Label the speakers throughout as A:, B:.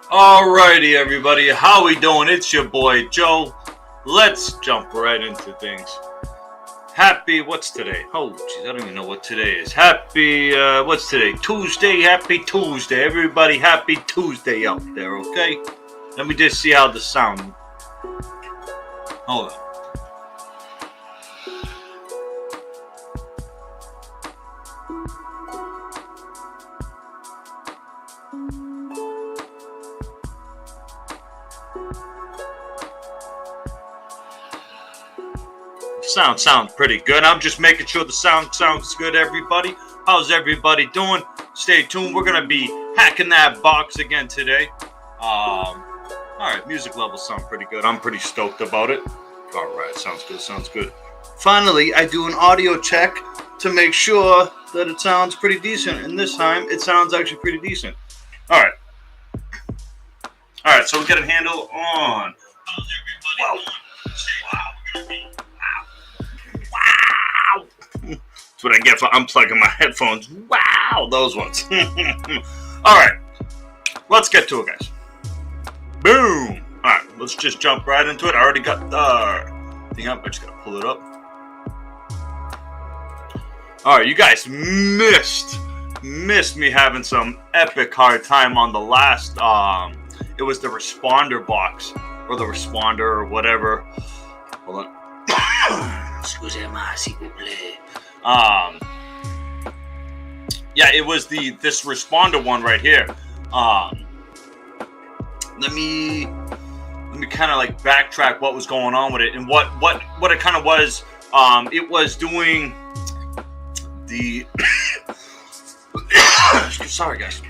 A: Alrighty, everybody, how we doing? It's your boy Joe. Let's jump right into things. What's today? Oh, geez, I don't even know what today is. What's today? Tuesday. Happy Tuesday, everybody. Happy Tuesday out there. Okay. Let me just see how the sound. Hold on. Sounds pretty good. I'm just making sure the sound sounds good, everybody. How's everybody doing? Stay tuned. We're gonna be hacking that box again today. All right, music levels sound pretty good. I'm pretty stoked about it. All right, sounds good. Finally, I do an audio check to make sure that it sounds pretty decent, and this time it sounds actually pretty decent. All right, so we got a handle on. How's everybody doing? Wow. That's what I get for unplugging my headphones. Wow, those ones. Alright, let's get to it, guys. Boom. Alright, let's just jump right into it. I already got the thing up. I just gotta pull it up. Alright, you guys missed me having some epic hard time on the last, it was the responder box, or the responder, or whatever. Hold on. Excusez-moi, s'il vous plaît. Yeah, it was this responder one right here. Let me kind of like backtrack what was going on with it and what it kind of was. It was doing the sorry guys,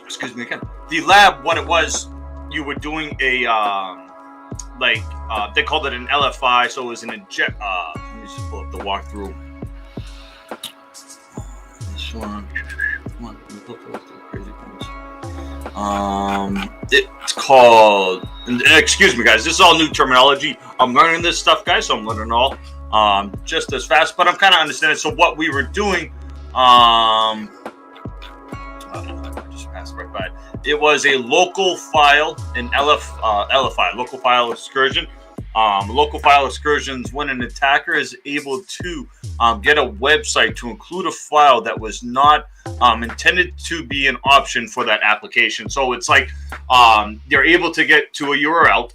A: excuse me again. The lab, what it was, you were doing a they called it an LFI, so it was an inject. Let me just pull up the walkthrough. This one. It's called. And excuse me, guys. This is all new terminology. I'm learning this stuff, guys. So I'm learning all just as fast, but I'm kind of understanding. So what we were doing, I just passed right by it. It was a local file, an LFI, local file excursion. Local file excursions, when an attacker is able to get a website to include a file that was not intended to be an option for that application. So it's like they're able to get to a URL.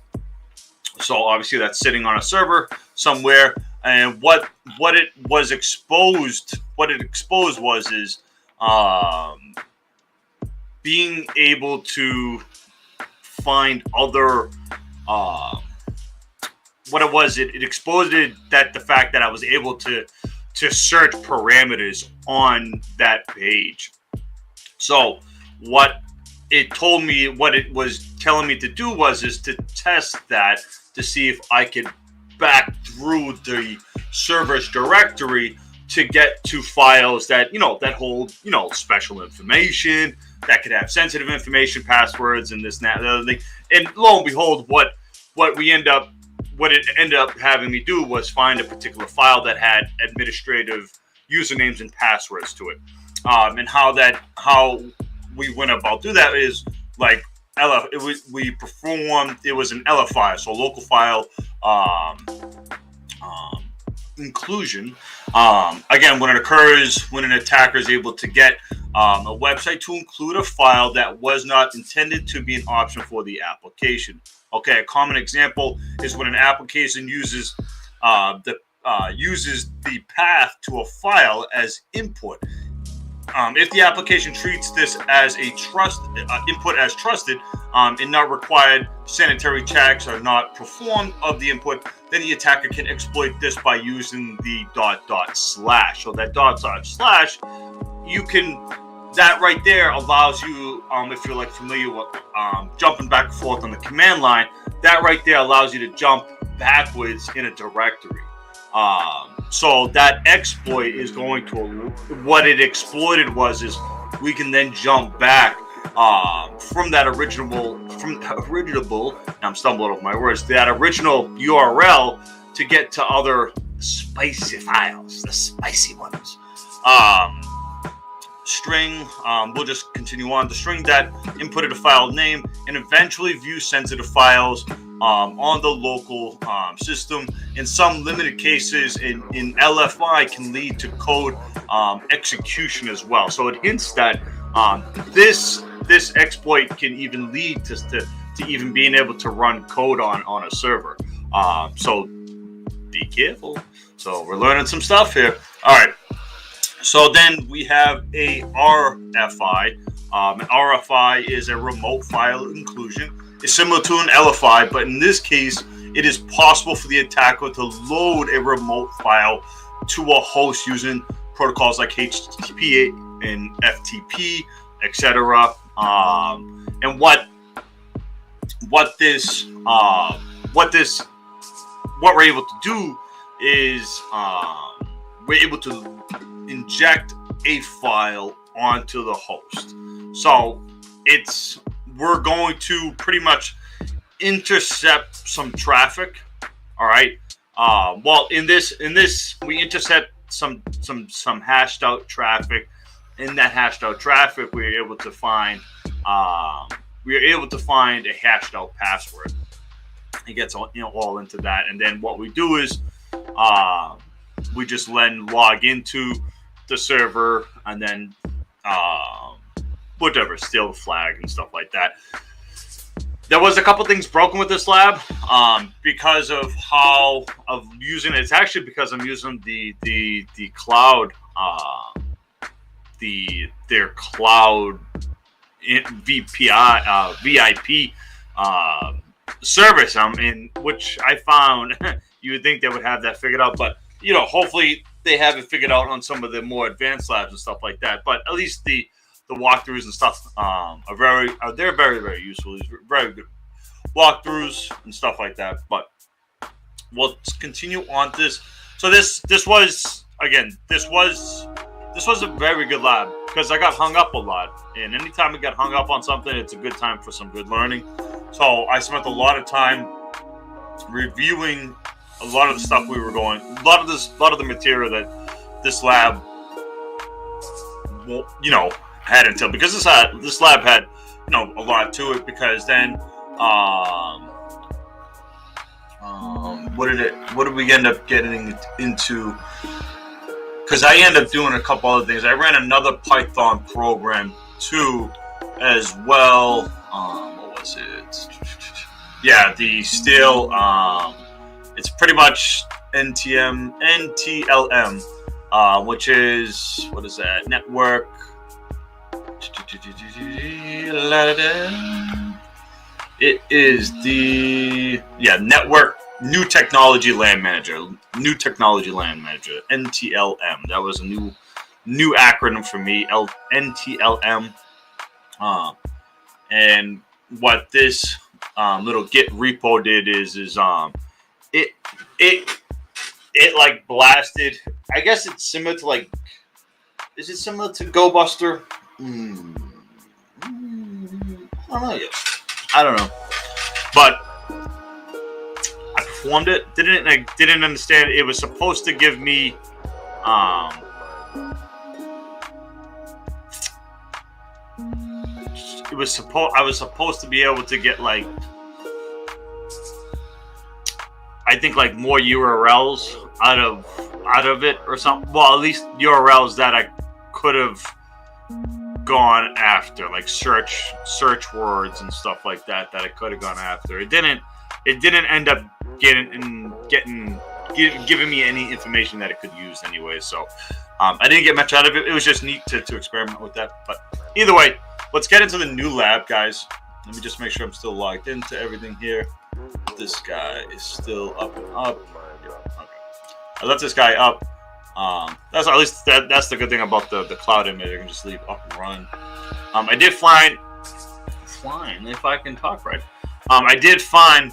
A: So obviously that's sitting on a server somewhere. And what it exposed was being able to find other. What it was, it exposed that the fact that I was able to search parameters on that page. So what it told me, what it was telling me to do is to test that to see if I could back through the server's directory to get to files that, that hold, special information, that could have sensitive information, passwords, and this and that, and the other thing. And lo and behold, what it ended up having me do was find a particular file that had administrative usernames and passwords to it. And how we went about do that is like it was an LFI, so local file inclusion. Again, when it occurs when an attacker is able to get a website to include a file that was not intended to be an option for the application. Okay, a common example is when an application uses the path to a file as input. If the application treats this as a input as trusted, and not required sanitary checks are not performed of the input, then the attacker can exploit this by using the .. So that .. that right there allows you, if you're like familiar with jumping back and forth on the command line, that right there allows you to jump backwards in a directory. So that exploit is going to, what it exploited is we can then jump back from that original, I'm stumbling over my words, that original URL to get to other spicy files, the spicy ones. String, we'll just continue on. The string that inputted a file name and eventually view sensitive files on the local system. In some limited cases, in LFI can lead to code execution as well. So it hints that this exploit can even lead to even being able to run code on a server. So be careful. So we're learning some stuff here. All right. So then we have a RFI. An RFI is a remote file inclusion. It's similar to an LFI, but in this case, it is possible for the attacker to load a remote file to a host using protocols like HTTP and FTP, etc. And what we're able to do is we're able to inject a file onto the host. So we're going to pretty much intercept some traffic. All right. Well, in this we intercept some hashed out traffic. In that hashed out traffic, we are able to find a hashed out password. It gets all into that, and then what we do is we just then log into the server and then steal the flag and stuff like that. There was a couple things broken with this lab because of using it. It's actually because I'm using the cloud their cloud VIP service. Which I found you would think they would have that figured out, but hopefully they have it figured out on some of the more advanced labs and stuff like that. But at least the walkthroughs and stuff they're very, very useful. These very good walkthroughs and stuff like that. But we'll continue on this. So this was a very good lab because I got hung up a lot, and anytime I get hung up on something, it's a good time for some good learning. So I spent a lot of time reviewing a lot of the stuff we were going, a lot of the material that this lab, had until, because this lab had, a lot to it, because then, what did we end up getting into? Because I ended up doing a couple other things. I ran another Python program too, as well. What was it? Yeah, the still. It's pretty much NTLM, which is, what is that? Network. It is the Network New Technology Land Manager. NTLM. That was a new acronym for me. NTLM. And what this little Git repo did is it like blasted. I guess it's similar to is it similar to GoBuster? I don't know. But I performed it. Didn't understand it. It was supposed to give me I was supposed to be able to get I think more URLs out of it or something. Well, at least URLs that I could have gone after, like search words and stuff like that I could have gone after. It didn't end up giving me any information that it could use anyway. So I didn't get much out of it. It was just neat to experiment with that. But either way, let's get into the new lab, guys. Let me just make sure I'm still logged into everything here. This guy is still up and up. Yeah, okay. I left this guy up. That's at least that's the good thing about the cloud image. I can just leave up and run. I did find if I can talk right. I did find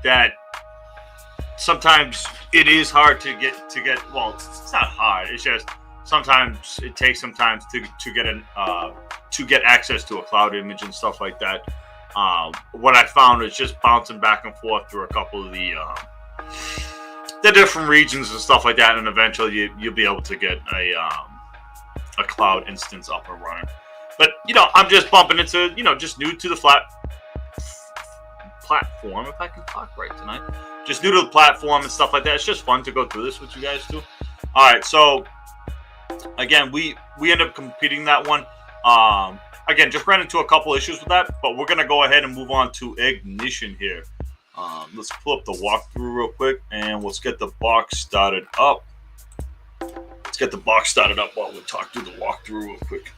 A: that sometimes it is hard to get. Well, it's not hard. It's just sometimes it takes some time to get access to a cloud image and stuff like that. What I found is just bouncing back and forth through a couple of the different regions and stuff like that, and eventually you'll be able to get a cloud instance up and running. But I'm just bumping into just new to the platform, if I can talk right tonight. Just new to the platform and stuff like that. It's just fun to go through this with you guys too. All right, so again, we end up completing that one. Again, just ran into a couple issues with that, but we're gonna go ahead and move on to ignition here. Let's pull up the walkthrough real quick, and let's get the box started up. Let's get the box started up while we talk through the walkthrough real quick.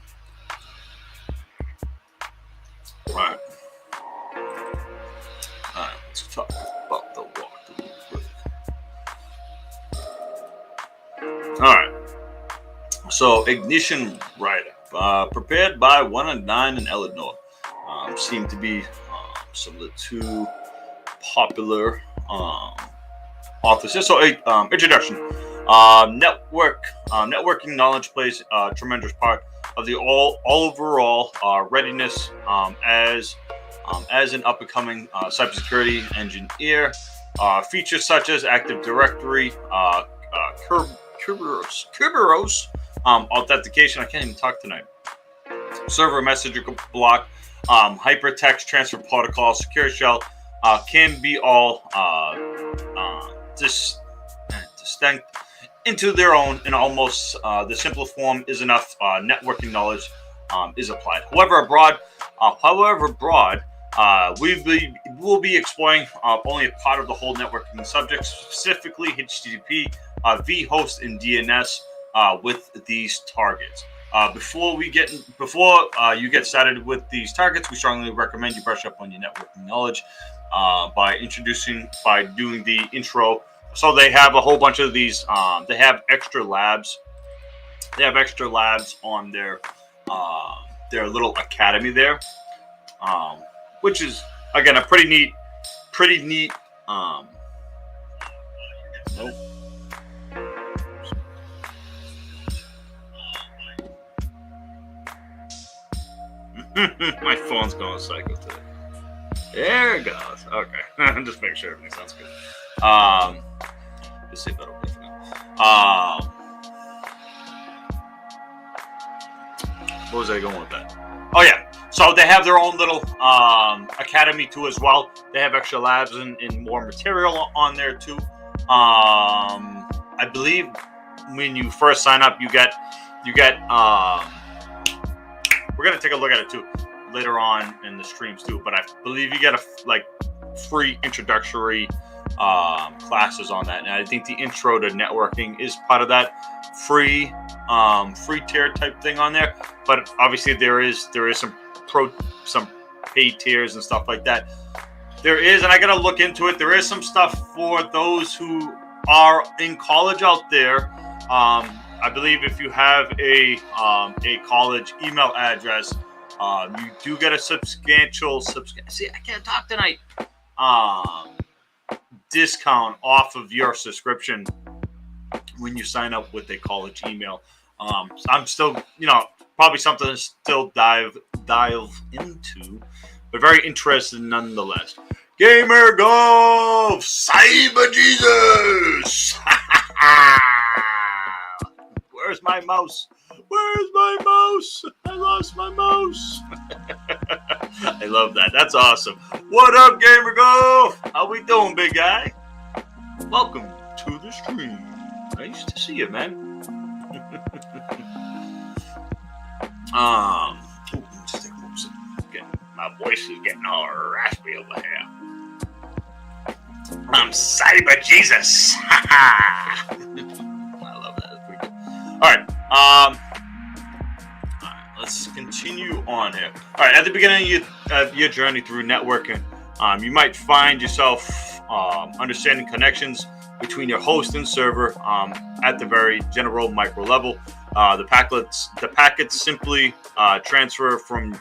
A: All right. Let's talk about the walkthrough real quick. All right. So, ignition write-up, prepared by 109 in Illinois. Seem to be some of the two popular authors. So, introduction. Networking knowledge plays a tremendous part of the overall readiness as an up-and-coming cybersecurity engineer. Features such as Active Directory, Kerberos, authentication. I can't even talk tonight. Server message block, hypertext transfer protocol, secure shell can be all distinct into their own, and almost the simple form is enough. Networking knowledge is applied. However broad, we will be exploring only a part of the whole networking subject, specifically HTTP, vHost, and DNS with these targets. Before you get started with these targets, we strongly recommend you brush up on your networking knowledge by doing the intro. So they have a whole bunch of these. They have extra labs. They have extra labs on their little academy there, which is again a pretty neat. My phone's going psycho today. There it goes. Okay, just make sure everything sounds good. Just see if that'll work now. What was I going with that? Oh yeah. So they have their own little academy too as well. They have extra labs and more material on there too. I believe when you first sign up, you get. We're gonna take a look at it too later on in the streams too. But I believe you get a free introductory classes on that, and I think the intro to networking is part of that free tier type thing on there. But obviously there is some paid tiers and stuff like that. There is, and I gotta look into it. There is some stuff for those who are in college out there. I believe if you have a college email address, you do get a substantial see, I can't talk tonight. Discount off of your subscription when you sign up with a college email. I'm still, probably something to still dive into, but very interested nonetheless. Gamer Golf, Cyber Jesus. Where's my mouse? Where's my mouse? I lost my mouse. I love that. That's awesome. What up, Gamer Golf? How we doing, big guy? Welcome to the stream. Nice to see you, man. Just take a moment. My voice is getting all raspy over here. I'm Cyber Jesus. I love that. That's pretty good. All right. Let's continue on here. All right. At the beginning of your journey through networking, you might find yourself understanding connections between your host and server at the very general micro level. The packets simply transfer from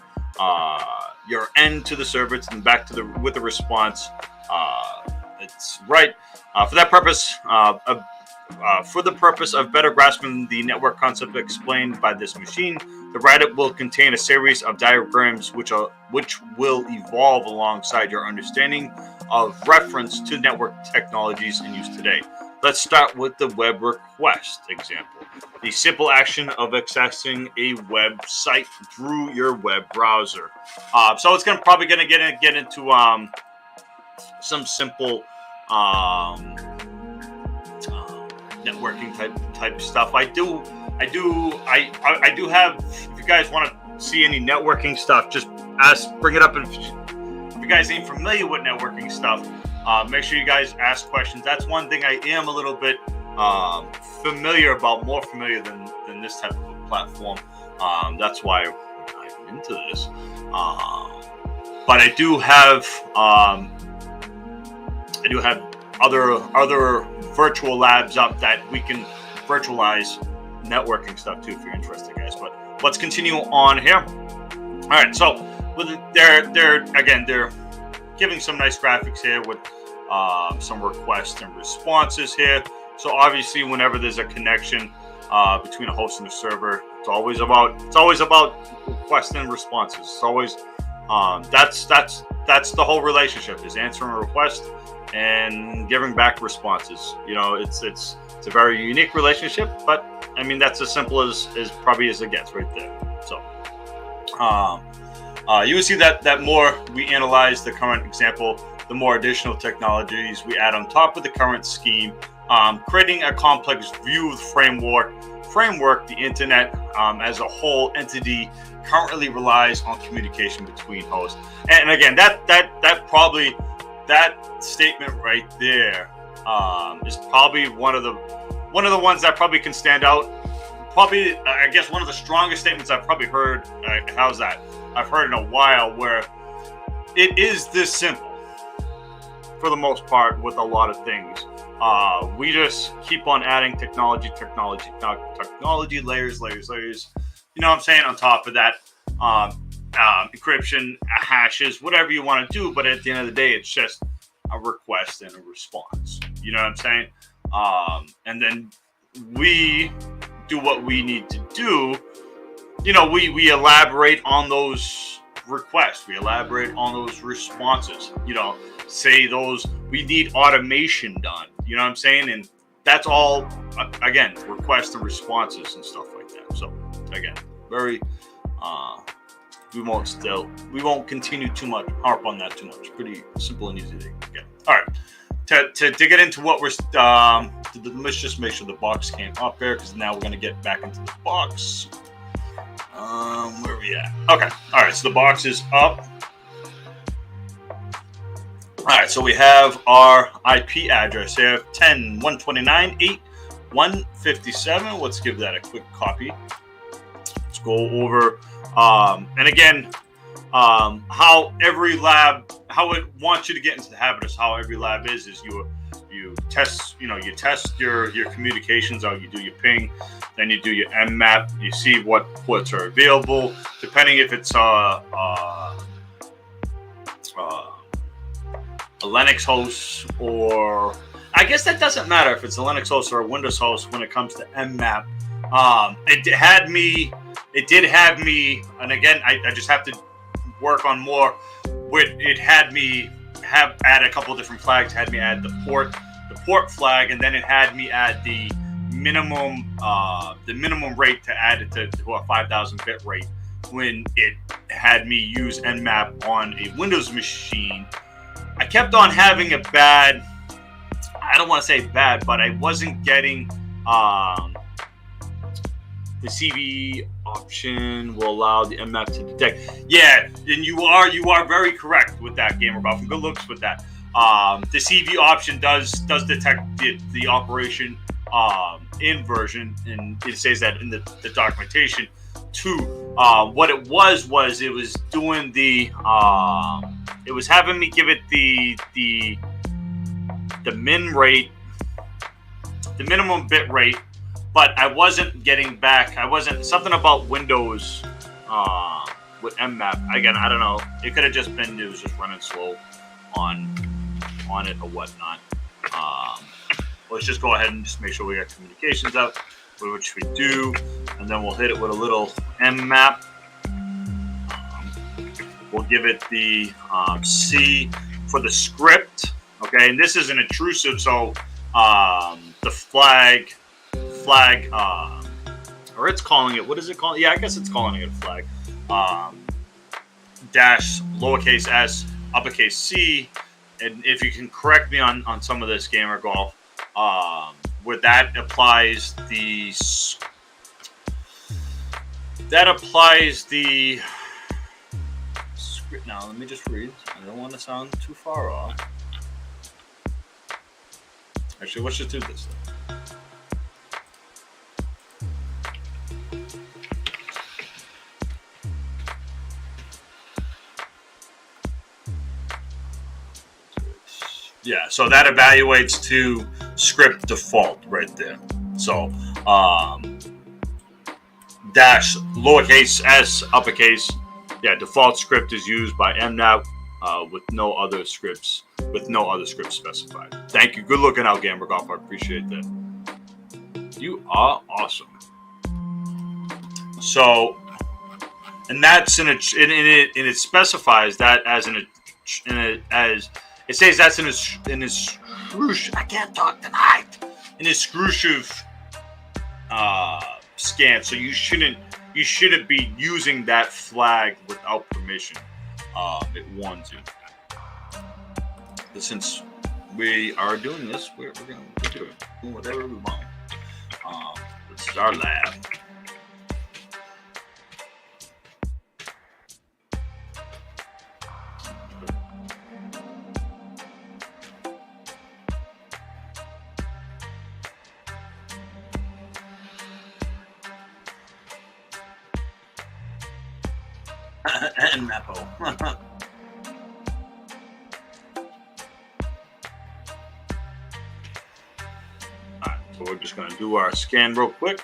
A: your end to the server and back to with the response. It's right for that purpose. For the purpose of better grasping the network concept explained by this machine, the write-up will contain a series of diagrams which will evolve alongside your understanding of reference to network technologies in use today. Let's start with the web request example. The simple action of accessing a website through your web browser. So it's probably gonna get into some simple networking type stuff. I do have. If you guys want to see any networking stuff, just bring it up. If you guys ain't familiar with networking stuff, make sure you guys ask questions. That's one thing I am a little bit more familiar than this type of a platform. That's why I'm into this. But I do have other virtual labs up that we can virtualize networking stuff too, if you're interested, guys. But let's continue on here. All right, so they're giving some nice graphics here with some requests and responses here. So obviously, whenever there's a connection between a host and a server, it's always about requests and responses. It's always that's the whole relationship, is answering a request and giving back responses. You know, it's a very unique relationship, but I mean, that's as simple as probably as it gets right there. So you will see that more we analyze the current example, the more additional technologies we add on top of the current scheme, creating a complex view of framework. The internet as a whole entity currently relies on communication between hosts. And again, that statement right there is probably one of the ones that probably can stand out. Probably, I guess, one of the strongest statements I've probably heard. How's that? I've heard in a while, where it is this simple for the most part with a lot of things. We just keep on adding technology, layers. You know what I'm saying? On top of that, encryption, hashes, whatever you want to do. But at the end of the day, it's just a request and a response. You know what I'm saying? And then we do what we need to do. You know, we elaborate on those requests. We elaborate on those responses. You know, say those, we need automation done. You know what I'm saying? And that's all, again, requests and responses and stuff like that. So again, very, we won't continue harp on that too much. Pretty simple and easy to get. All right. To get into what we're, let's just make sure the box came up there, because now we're going to get back into the box. Where are we at? Okay. All right. So the box is up. All right. So we have our IP address here, 10.129.8.157. Let's give that a quick copy. Let's go over, and again, how every lab, how it wants you to get into the habit is how every lab is you test, you test your communications out. You do your ping, then you do your mmap. You see what ports are available, depending if it's a Linux host, or I guess that doesn't matter if it's a Linux host or a Windows host when it comes to mmap. It did have me, and again, I just have to work on more. It had me add a couple of different flags. It had me add the port flag, and then it had me add the minimum rate to add it to a 5,000 bit rate when it had me use Nmap on a Windows machine, I kept on having a bad, I don't want to say bad, but I wasn't getting the CV option will allow the Nmap to detect. Yeah, and you are very correct with that, GamerBuff. Good looks with that. The CV option does detect the operation in version, and it says that in the documentation too. What it was it was doing the it was having me give it the min rate, the minimum bit rate, but I wasn't getting back. I wasn't something about Windows with Nmap. Again, I don't know. It could have just been it was just running slow on it or whatnot. Let's just go ahead and just make sure we got communications up, which we do, and then we'll hit it with a little Nmap. We'll give it the C for the script. Okay, and this isn't intrusive, so the flag, or it's calling it. What is it called? Yeah, I guess it's calling it a flag. Dash lowercase s, uppercase C. And if you can correct me on some of this, Gamer Golf, where that applies the script. Now let me just read. I don't want to sound too far off. Actually, let's just do this. Yeah, so that evaluates to script default right there. So dash lowercase s uppercase. Yeah, default script is used by Nmap with no other scripts specified. Thank you. Good looking out, Gamer Golf. I appreciate that. You are awesome. So, and that's in it specifies that as it says that's in his I can't talk tonight. In his exclusive scan, so you shouldn't be using that flag without permission. It warns you. But since we are doing this, we're going to do whatever we want. This is our lab. And Mapo. Alright, so we're just going to do our scan real quick.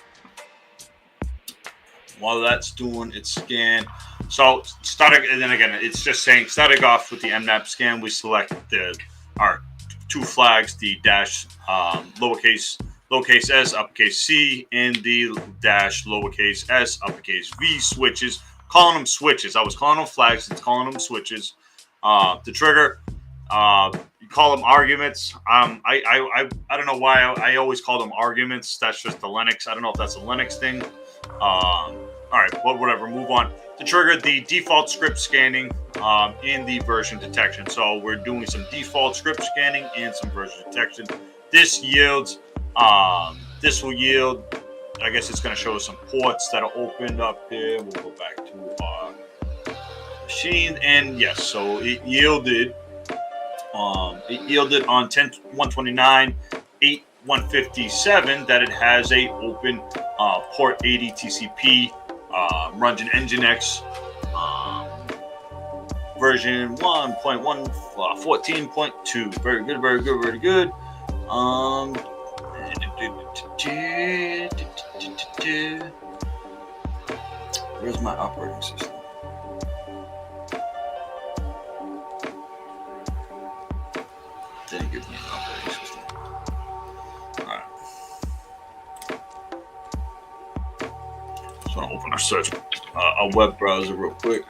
A: While that's doing its scan, so starting, and then again, it's just saying starting off with the Nmap scan, we select our two flags, the dash lowercase s uppercase C and the dash lowercase s uppercase V switches. Calling them switches. I was calling them flags. It's calling them switches. The trigger, you call them arguments. I don't know why I always call them arguments. That's just the Linux. I don't know if that's a Linux thing. All right, well, whatever. Move on. To trigger the default script scanning in the version detection. So we're doing some default script scanning and some version detection. This yields. This will yield. I guess it's going to show us some ports that are opened up here. We'll go back to our machine, and yes, so it yielded on 10.129, 8.157 that it has a open port 80 TCP runs an Nginx version 1.14.2. Very good, very good, very good. Where's my operating system? Didn't give me an operating system. Alright. Just want to open our search, our web browser real quick.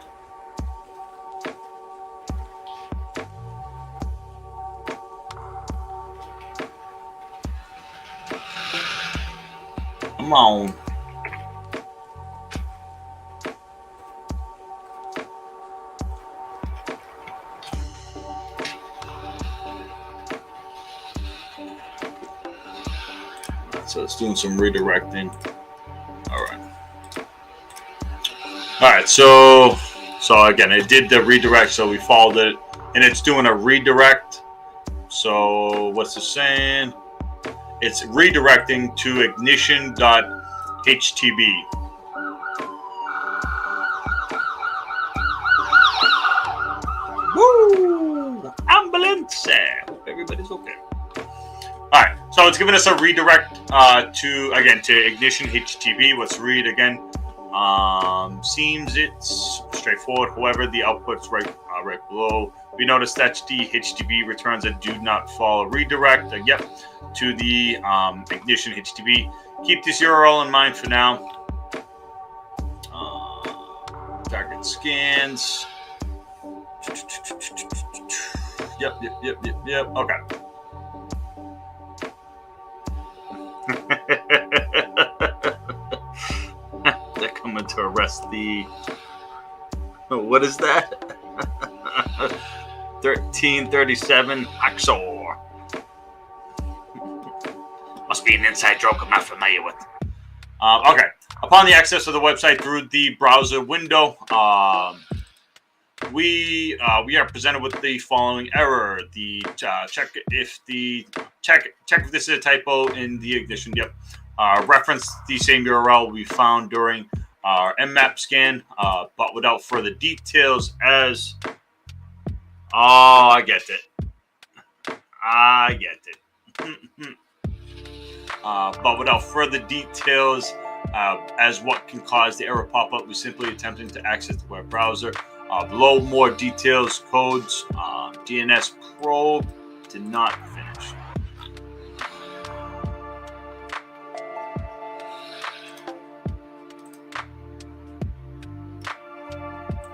A: Come on. So it's doing some redirecting. All right. So again, it did the redirect. So we followed it, and it's doing a redirect. So what's it saying? It's redirecting to ignition.htb. Woo! Ambulance! Hope everybody's okay. Alright, so it's giving us a redirect to ignition HTTP. Let's read again. Seems it's straightforward. However, the output's right below. We notice that the HTTP returns a do not follow redirect. To the ignition HTTP. Keep this URL in mind for now. Target scans. Yep. Okay. They're coming to arrest the. What is that? 1337 Axor. Must be an inside joke I'm not familiar with. Okay. Upon the access of the website through the browser window, we are presented with the following error. Check if this is a typo in the ignition. Yep. Reference the same URL we found during our mmap scan, but without further details. I get it. But without further details as what can cause the error pop-up, we simply attempting to access the web browser. Below, more details, codes, DNS probe did not finish.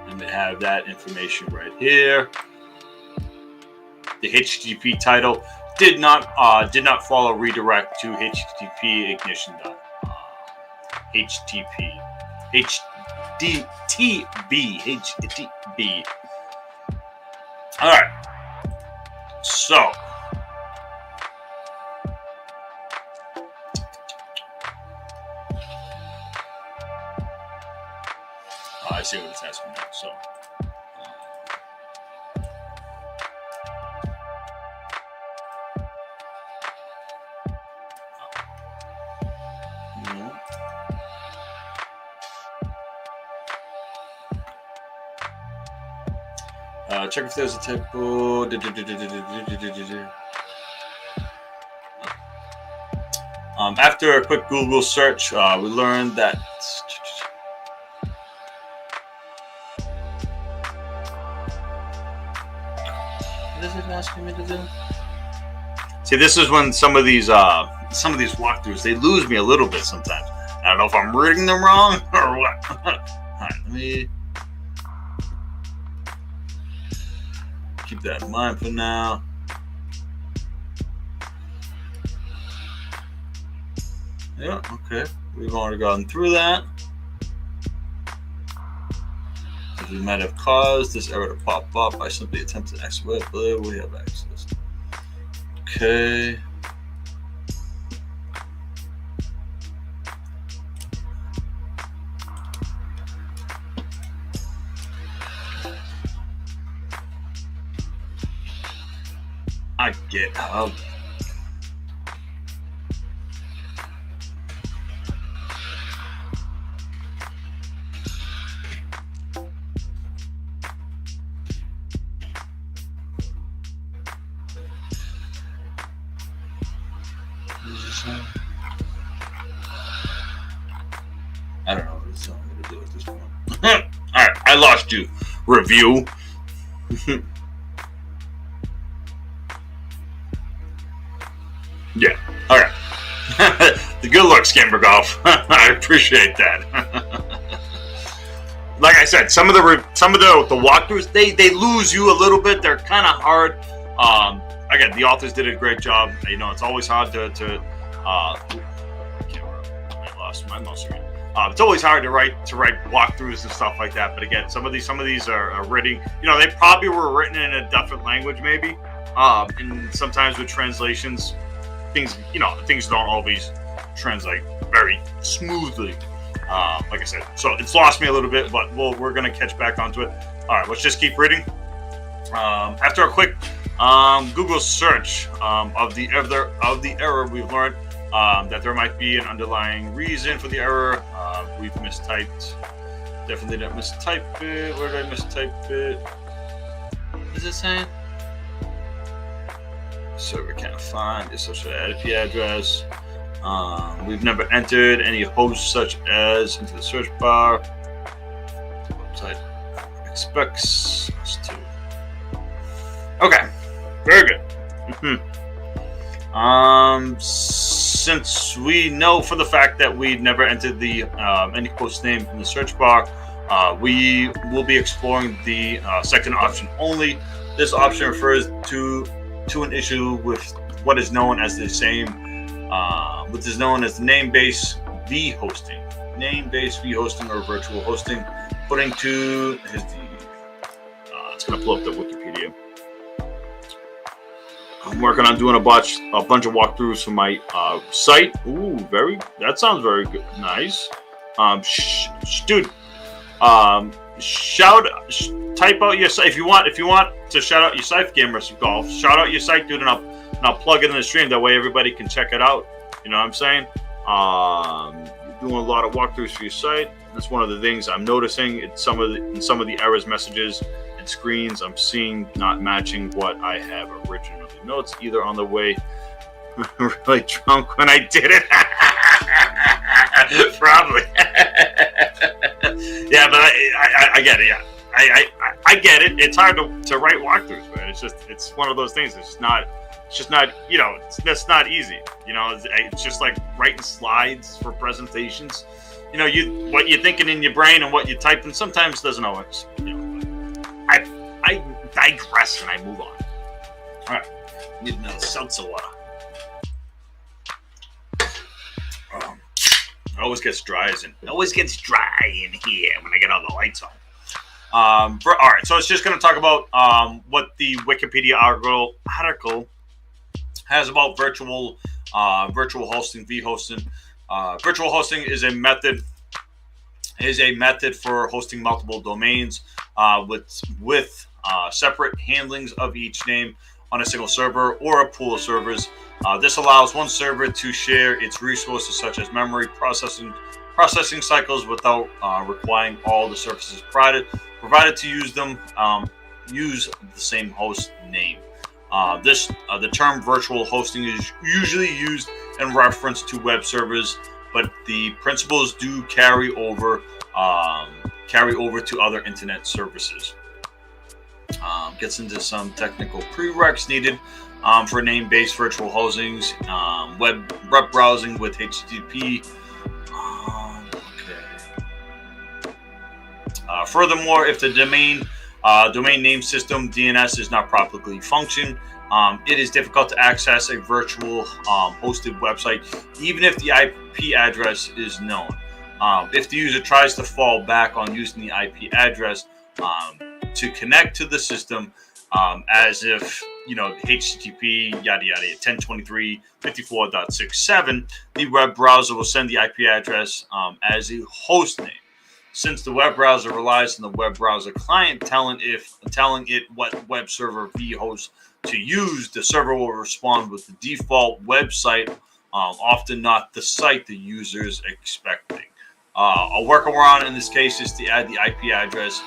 A: And we have that information right here. The HTTP title did not follow redirect to HTTP ignition. HTTP. All right. So I see what it's asking now. So. Check if there's a typo. After a quick Google search, we learned that. What is it asking me to do? See, this is when some of these walkthroughs, they lose me a little bit sometimes. I don't know if I'm reading them wrong or what. All right, let me keep that in mind for now. Yeah, okay. We've already gone through that. We might have caused this error to pop up. I simply attempted to exploit, but we have access. Okay. I get how. I don't know what it's telling me to do at this point. Alright, I lost you. Review. Yeah, alright. The good luck, Scamber Golf. I appreciate that. Like I said, some of the walkthroughs, they lose you a little bit. They're kind of hard. Again, the authors did a great job. You know, it's always hard to I lost my mouse again. It's always hard to write walkthroughs and stuff like that. But again, some of these are written. You know, they probably were written in a different language, maybe. And sometimes with translations, things don't always translate very smoothly. Like I said, so it's lost me a little bit, but we're gonna catch back onto it. All right, let's just keep reading. After a quick Google search of the error, we've learned that there might be an underlying reason for the error. We've mistyped. Definitely didn't mistype it. Where did I mistype it? What is it saying? Server can't find the social IP address. We've never entered any host such as into the search bar. Website expects us to. Okay, very good. Since we know for the fact that we never entered the any host name in the search bar, we will be exploring the second option only. This option refers to an issue with what is known as the name-based v-hosting. Name-based v-hosting or virtual hosting. Putting to it's going to pull up the Wikipedia. I'm working on doing a bunch of walkthroughs for my site. Ooh, that sounds very good. Nice. Dude, type out your site if you want to shout out your site, Gamers Golf. Shout out your site, dude, and I'll plug it in the stream. That way everybody can check it out. You know what I'm saying? You're doing a lot of walkthroughs for your site. That's one of the things I'm noticing. In some of the errors, messages, and screens I'm seeing not matching what I have originally notes, either on the way really drunk when I did it. Probably. Yeah, but I get it. Yeah, I get it. It's hard to write walkthroughs, man. It's one of those things. It's just not. That's not easy. It's just like writing slides for presentations. What you're thinking in your brain and what you're typing sometimes doesn't always. I digress and I move on. All right, need another seltzer water. It always gets dry in here when I get all the lights on. All right, so it's just going to talk about what the Wikipedia article has about virtual hosting, v-hosting. Virtual hosting is a method for hosting multiple domains with separate handlings of each name on a single server or a pool of servers. This allows one server to share its resources such as memory, processing cycles without requiring all the services provided to use the same host name. The term virtual hosting is usually used in reference to web servers, but the principles do carry over to other internet services. Gets into some technical prereqs needed for name-based virtual hostings, web browsing with HTTP. Furthermore, if the domain name system DNS is not properly functioning, it is difficult to access a virtual hosted website, even if the IP address is known. If the user tries to fall back on using the IP address to connect to the system, as if HTTP yada yada 1023.54.67, the web browser will send the IP address as a host name. Since the web browser relies on the web browser client telling it what web server vhost to use, the server will respond with the default website, often not the site the user is expecting. A workaround in this case is to add the IP address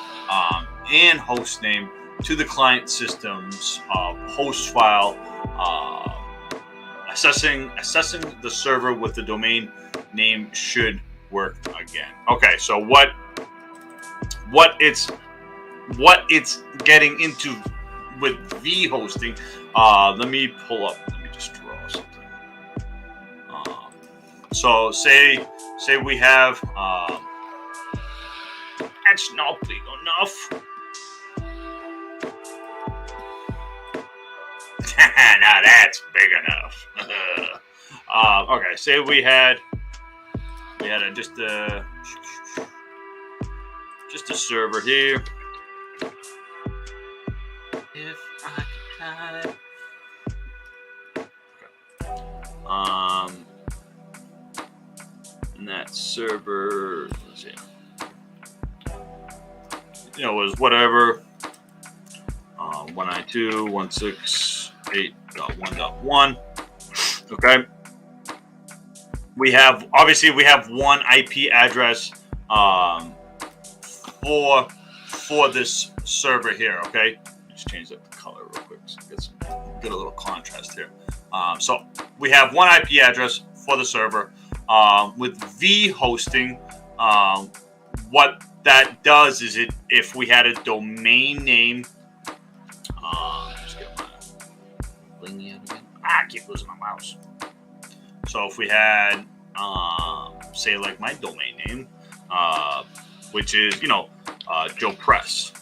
A: and host name to the client system's host file, assessing the server with the domain name should work again. Okay, so what it's getting into with v-hosting. Let me just draw something. So say we have that's not big enough. Now that's big enough. Okay, say we had just a server here. If I could and that server was it. Was whatever 192.168.1.1. Okay. We have one IP address for this server here. Okay. Just change up the color real quick so get a little contrast here. So we have one IP address for the server with V hosting. What that does is if we had a domain name. Just get my blingy out again. I keep losing my mouse. So if we had, say, like my domain name, which is joepress.com.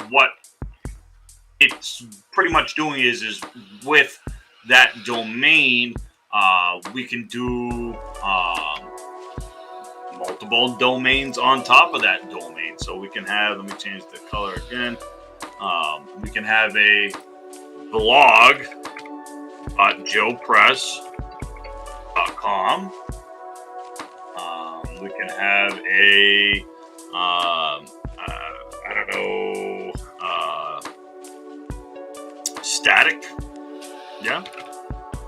A: What it's pretty much doing is with that domain, we can do multiple domains on top of that domain. So we can have, let me change the color again. We can have a blog at joepress.com. We can have a static. Yeah.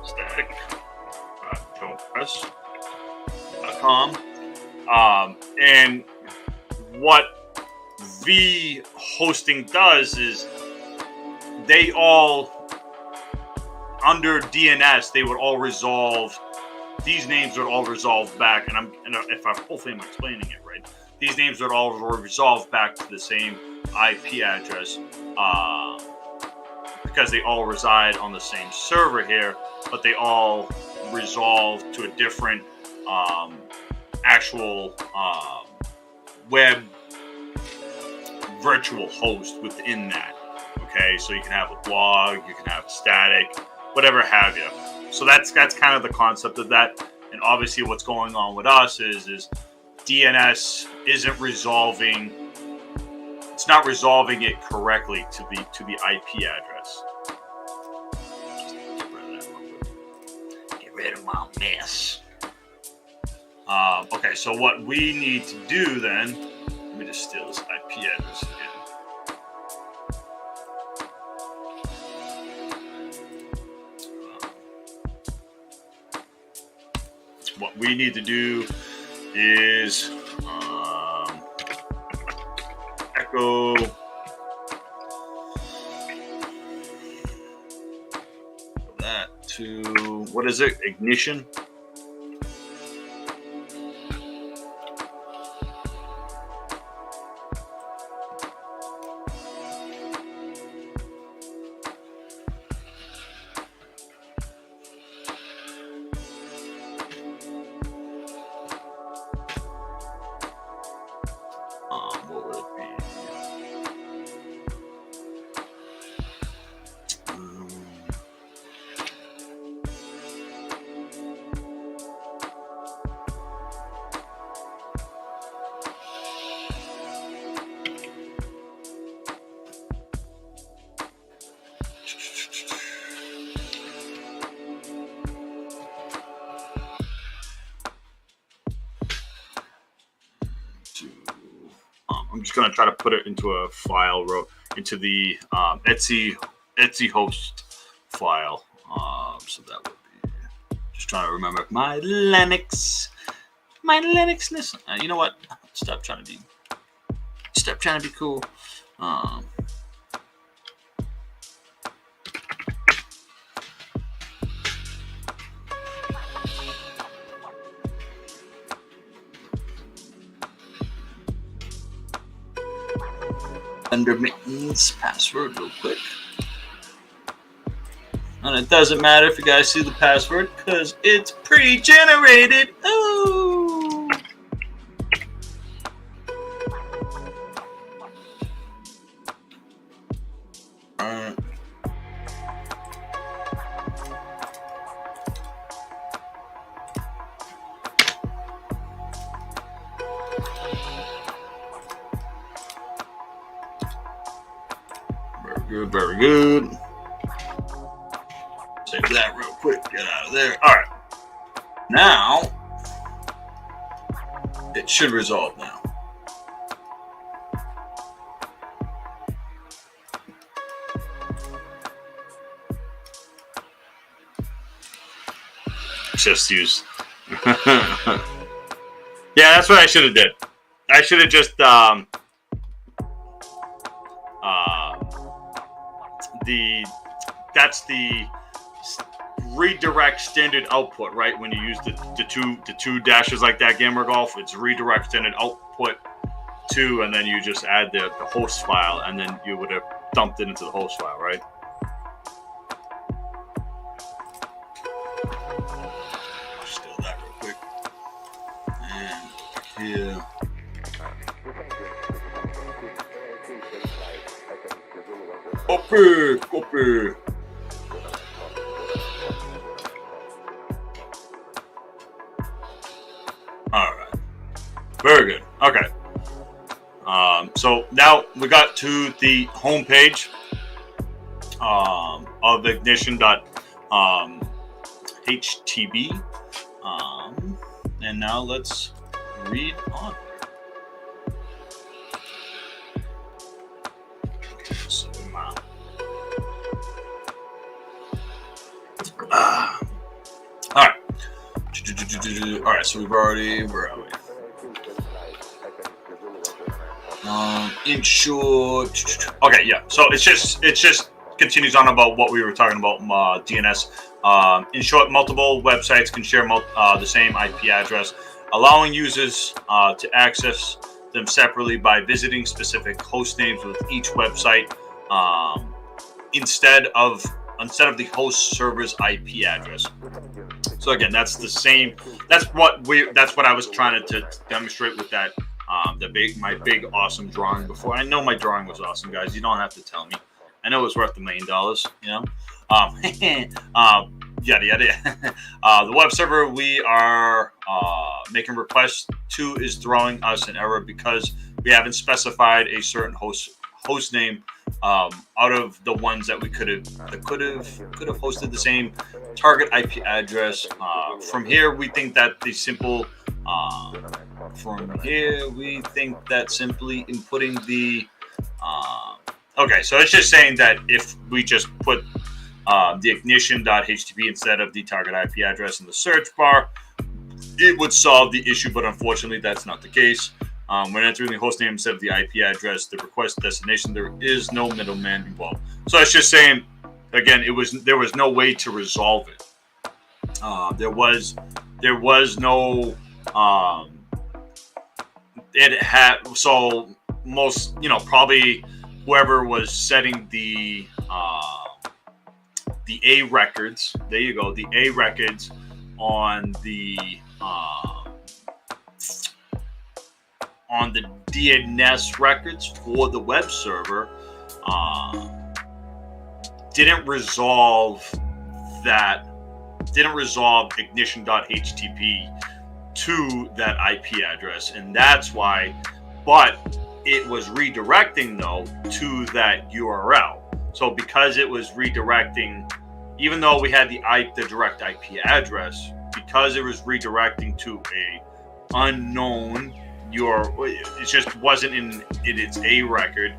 A: Static. joepress.com. And what V hosting does is they all, under DNS, they would all resolve. These names would all resolve back, hopefully I'm explaining it right. These names would all resolve back to the same IP address because they all reside on the same server here, but they all resolve to a different actual web virtual host within that. Okay, so you can have a blog, you can have static, whatever have you. So that's kind of the concept of that. And obviously what's going on with us is DNS isn't resolving, it's not resolving it correctly to the IP address. Just get rid of my mess. Okay, so what we need to do then, let me just steal this IP address again. What we need to do is echo that to, what is it? Ignition. What would it be? I'm just going to try to put it into a file, into the Etsy host file. So that would be, just trying to remember my Linuxness. You know what? Stop trying to be cool. Under maintenance password real quick. And it doesn't matter if you guys see the password because it's pre-generated. Oh. Alright. Very good, very good. that real quick. Get out of there. All right. Now, it should resolve now. Just use. Yeah, that's what I should have did. I should have just that's the redirect standard output, right? When you use the two dashes like that, Gamer Golf, it's redirect standard output to, and then you just add the host file, and then you would have dumped it into the host file, right? Steal that real quick. And here. Copy. All right. Very good. Okay. So now we got to the home page of ignition.htb. And now let's read on. All right. All right. So where are we? In short, okay, yeah. So it's just continues on about what we were talking about DNS. In short, multiple websites can share the same IP address, allowing users to access them separately by visiting specific host names with each website instead of the host server's IP address. So again, that's the same. That's what I was trying to demonstrate with that. My big awesome drawing before. I know my drawing was awesome, guys. You don't have to tell me. I know it was worth $1 million. You know, yada yada. The web server we are making requests to is throwing us an error because we haven't specified a certain host name out of the ones that we could have hosted the same target IP address. From here, we think that the simple. From here, we think that simply inputting the okay, so it's just saying that if we just put the ignition.htb instead of the target IP address in the search bar, it would solve the issue, but unfortunately that's not the case. When entering the host name instead of the IP address, the request destination, there is no middleman involved. So it's just saying, again, there was no way to resolve it. There was no it had, so most, probably whoever was setting the A records, there you go, the A records on the DNS records for the web server didn't resolve ignition.htp to that IP address, and that's why, but it was redirecting though to that URL. So because it was redirecting, even though we had the direct IP address, because it was redirecting to a unknown it just wasn't in its A record,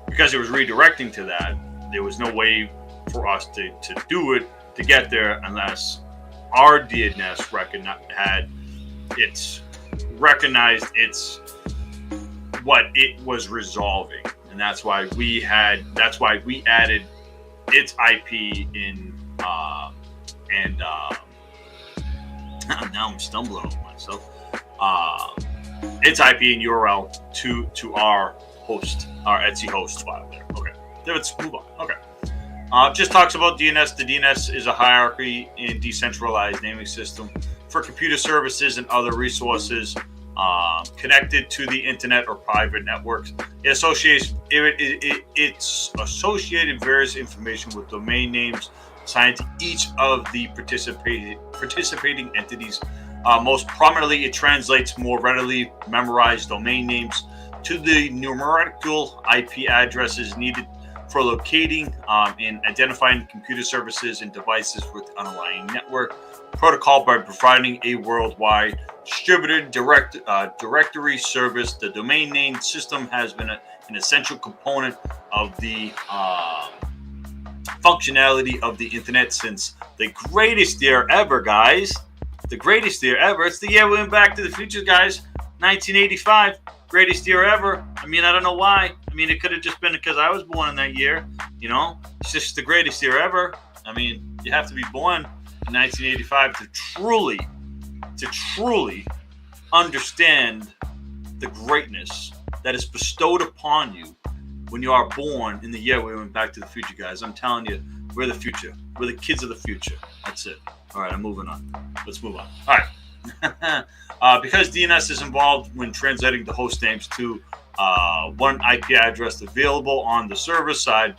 A: because it was redirecting to that, there was no way for us to do it, to get there, unless our DNS record had recognized what it was resolving, and that's why we added its IP in and now I'm stumbling over myself. Its IP and URL to our Etsy host file there. Okay, let's move on. Okay. Just talks about DNS. The DNS is a hierarchy in decentralized naming system for computer services and other resources connected to the internet or private networks. It's associated various information with domain names assigned to each of the participating entities. Most prominently, it translates more readily memorized domain names to the numerical IP addresses needed for locating and identifying computer services and devices with underlying network protocol by providing a worldwide distributed directory service. The domain name system has been an essential component of the functionality of the internet since the greatest year ever, guys. The greatest year ever. It's the year we went back to the future, guys. 1985, greatest year ever. I mean, I don't know why. I mean, it could have just been because I was born in that year. You know, it's just the greatest year ever. I mean, you have to be born in 1985 to truly understand the greatness that is bestowed upon you when you are born in the year we went back to the future, guys. I'm telling you, we're the future. We're the kids of the future. That's it. All right, I'm moving on. Let's move on. All right. Because DNS is involved when translating the host names to one IP address available on the server side,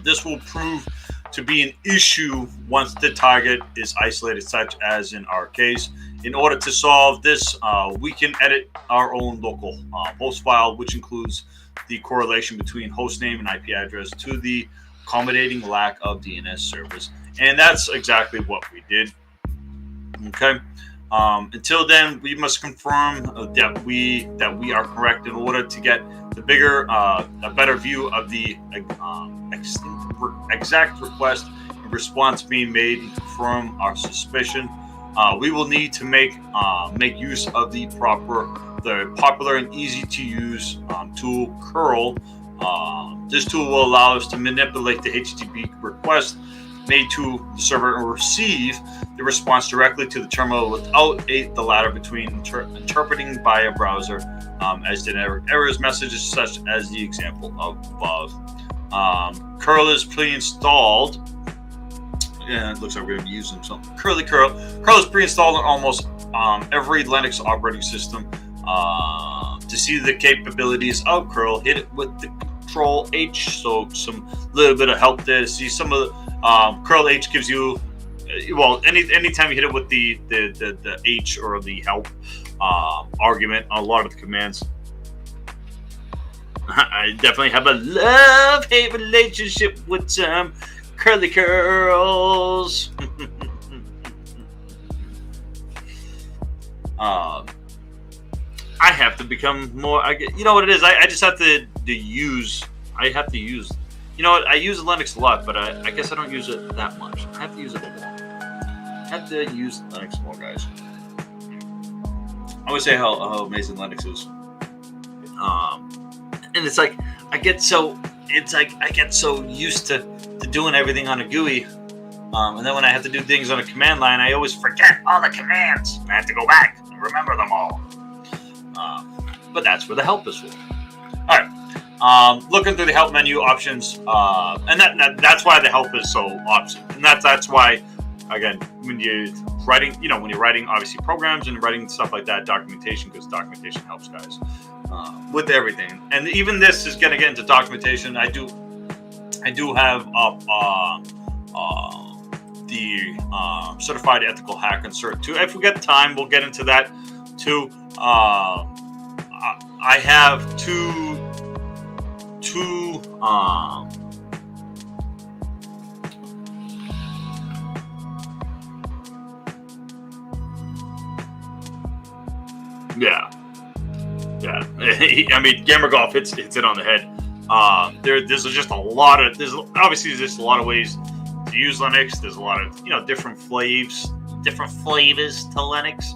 A: this will prove to be an issue once the target is isolated, such as in our case. In order to solve this, we can edit our own local host file, which includes the correlation between host name and IP address to the accommodating lack of DNS service. And that's exactly what we did. Okay. Until then, we must confirm that we are correct in order to get the a better view of the exact request and response being made and confirm our suspicion. We will need to make use of the popular and easy to use tool curl. This tool will allow us to manipulate the HTTP request made to the server and receive the response directly to the terminal without the ladder between interpreting by a browser as generic errors messages, such as the example above. Curl is pre-installed. Yeah, it looks like we're going to be using something. Curl is pre-installed on almost every Linux operating system. To see the capabilities of curl, hit it with the Control H. So some little bit of help there to see some of the curl H gives you, well, anytime you hit it with the H or the help argument on a lot of the commands. I definitely have a love-hate relationship with some curly curls. I have to become more. You know what it is? I just have to use. I have to use. You know what? I use Linux a lot, but I guess I don't use it that much. I have to use it more. I have to use Linux more, guys. I would say how amazing Linux is. And it's like I get so used to doing everything on a GUI, and then when I have to do things on a command line, I always forget all the commands. I have to go back and remember them all. But that's where the help is for. All right. Looking through the help menu options, and that's why the help is so awesome. And that's why, again, when you're writing, obviously programs and writing stuff like that, documentation, because documentation helps guys with everything. And even this is going to get into documentation. I do have up the certified ethical hacker cert too. If we get time, we'll get into that too. I have two yeah. I mean, Gamer Golf hits it on the head. There's just a lot of ways to use Linux. There's a lot of different flavors to Linux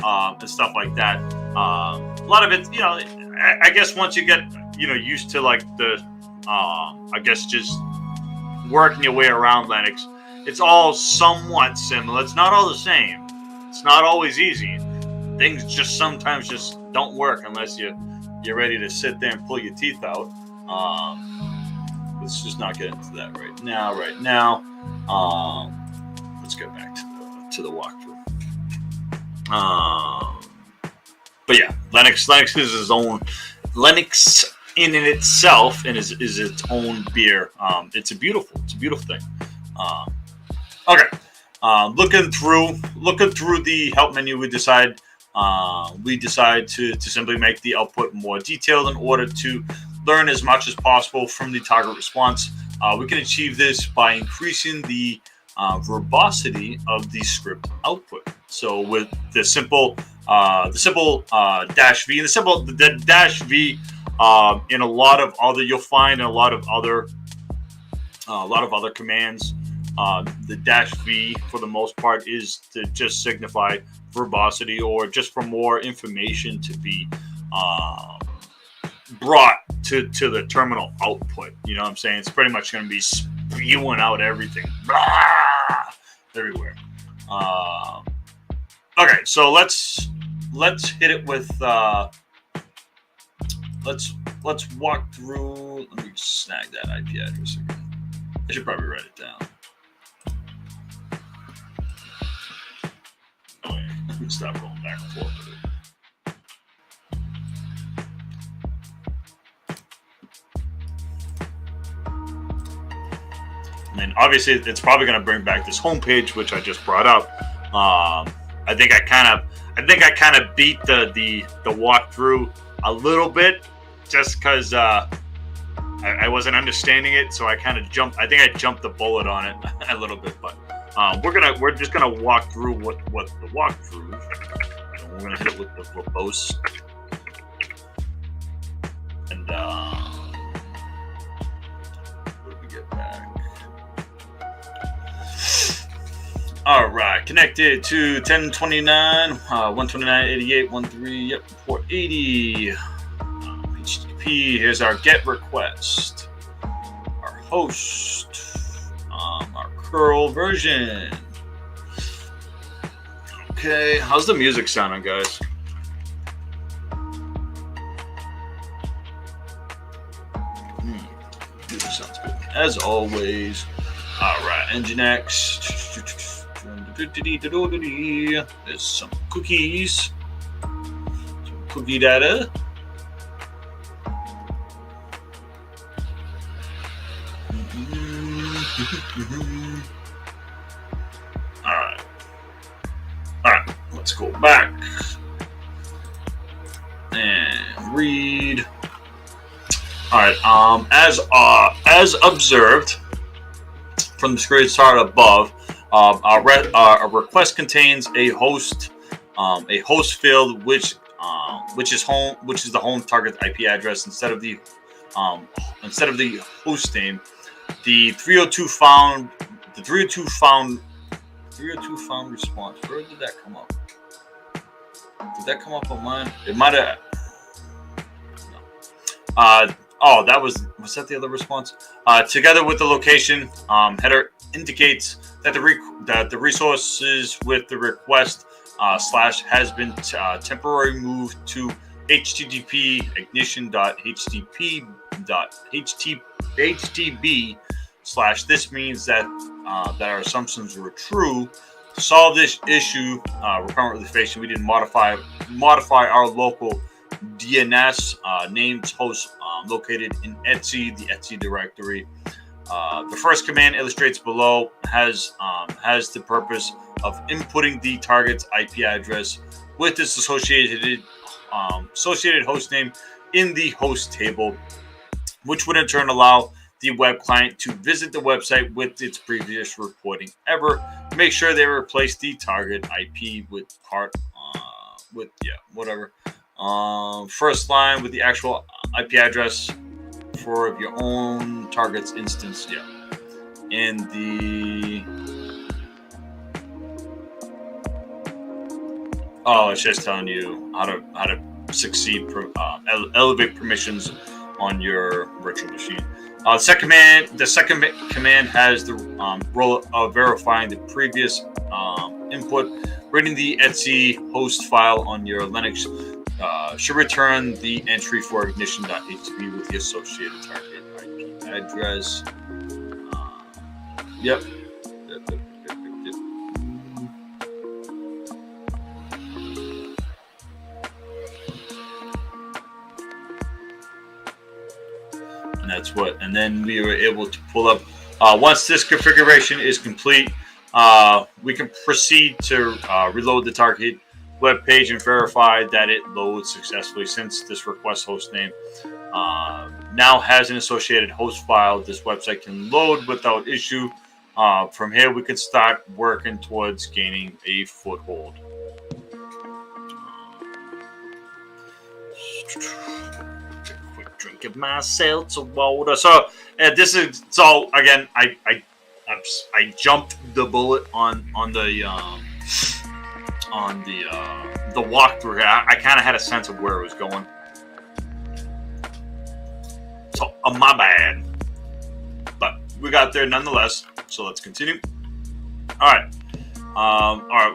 A: and stuff like that. A lot of it, I guess once you get used to like the just working your way around Linux, it's all somewhat similar. It's not all the same. It's not always easy. Things just sometimes just don't work unless you're ready to sit there and pull your teeth out. Let's just not get into that right now. Let's get back to the walkthrough. But yeah, Linux is its own. Linux in itself and is its own beer. It's a beautiful thing. Okay. Looking through the help menu, we decide to simply make the output more detailed in order to learn as much as possible from the target response. We can achieve this by increasing the verbosity of the script output. So with the simple dash v, and the dash v in a lot of other, you'll find in a lot of other commands, the dash v for the most part is to just signify verbosity, or just for more information to be brought to the terminal output. You know what I'm saying? It's pretty much going to be spewing out everything everywhere. Okay, so let's hit it with let's walk through. Let me snag that IP address again. I should probably write it down. Oh yeah, let me stop going back and forth with it. I mean, obviously, it's probably going to bring back this homepage, which I just brought up. I think I kind of beat the walkthrough a little bit, just because I wasn't understanding it, so I kind of jumped. I think I jumped the bullet on it a little bit, but we're just gonna walk through what the walkthrough. And we're gonna hit it with the verbose, and what did we get back? All right, connected to 1029, 129.88, 13, yep, port 80. HTTP, here's our GET request, our host, our curl version. Okay, how's the music sounding, guys? Music sounds good, as always. All right, Nginx. There's some cookies, some cookie data. All right, let's go back and read. All right, as observed from the screenshot above, our request contains a host field which is the home target IP address instead of the host name. The 302 found response. Where did that come up? Did that come up on mine? It might have. No. Was that the other response? Together with the location header indicates that the resources with the request slash has been temporarily moved to http ignition.http.htb/. This means that our assumptions were true. To solve this issue we're currently facing, we did modify our local DNS named host located in Etsy, the Etsy directory. The first command illustrates below has the purpose of inputting the target's IP address with its associated host name in the host table, which would in turn allow the web client to visit the website with its previous reporting ever. Make sure they replace the target IP with first line with the actual IP address for your own target's instance. Yeah. And it's just telling you how to succeed, elevate permissions on your virtual machine. The second command has the role of verifying the previous input. Reading the Etsy host file on your Linux should return the entry for ignition.htb with the associated target IP address. Yep. And then we were able to pull up. Once this configuration is complete, we can proceed to reload the target web page and verify that it loads successfully, since this request host name now has an associated host file. This website can load without issue. From here, we can start working towards gaining a foothold. Quick drink of my seltzer water. So this is again. I jumped the bullet on the walkthrough here. I kind of had a sense of where it was going. So my bad, but we got there nonetheless. So let's continue. All right.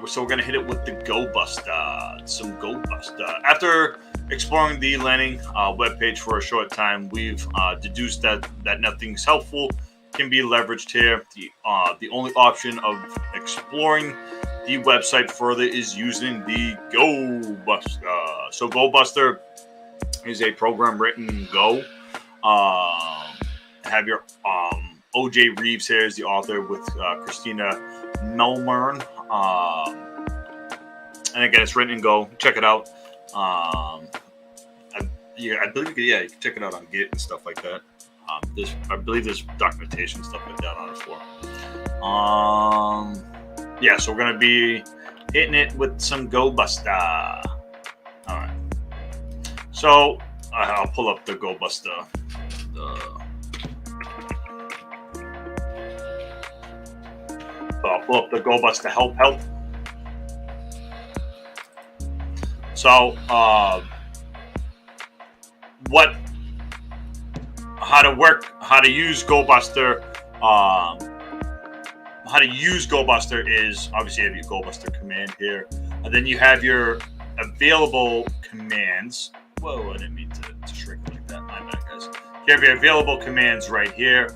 A: So we're gonna hit it with the Go Buster. Some Go Buster. After exploring the landing webpage for a short time, we've deduced that nothing's helpful can be leveraged here. The only option of exploring the website further is using the Go Buster. So Go Buster is a program written in Go. Have your O.J. Reeves here is the author with Christina Melmern. And again, it's written in Go. Check it out. I believe you can check it out on Git and stuff like that. I believe there's documentation stuff like that on it for. So we're gonna be hitting it with some Go Buster. All right. So I'll pull up the Go Buster. So I'll pull up the Go Buster help. So how to use Go Buster. How to use Go Buster is obviously you have your Go Buster command here, and then you have your available commands. Whoa, I didn't mean to shrink like that. My bad, guys. You have your available commands right here.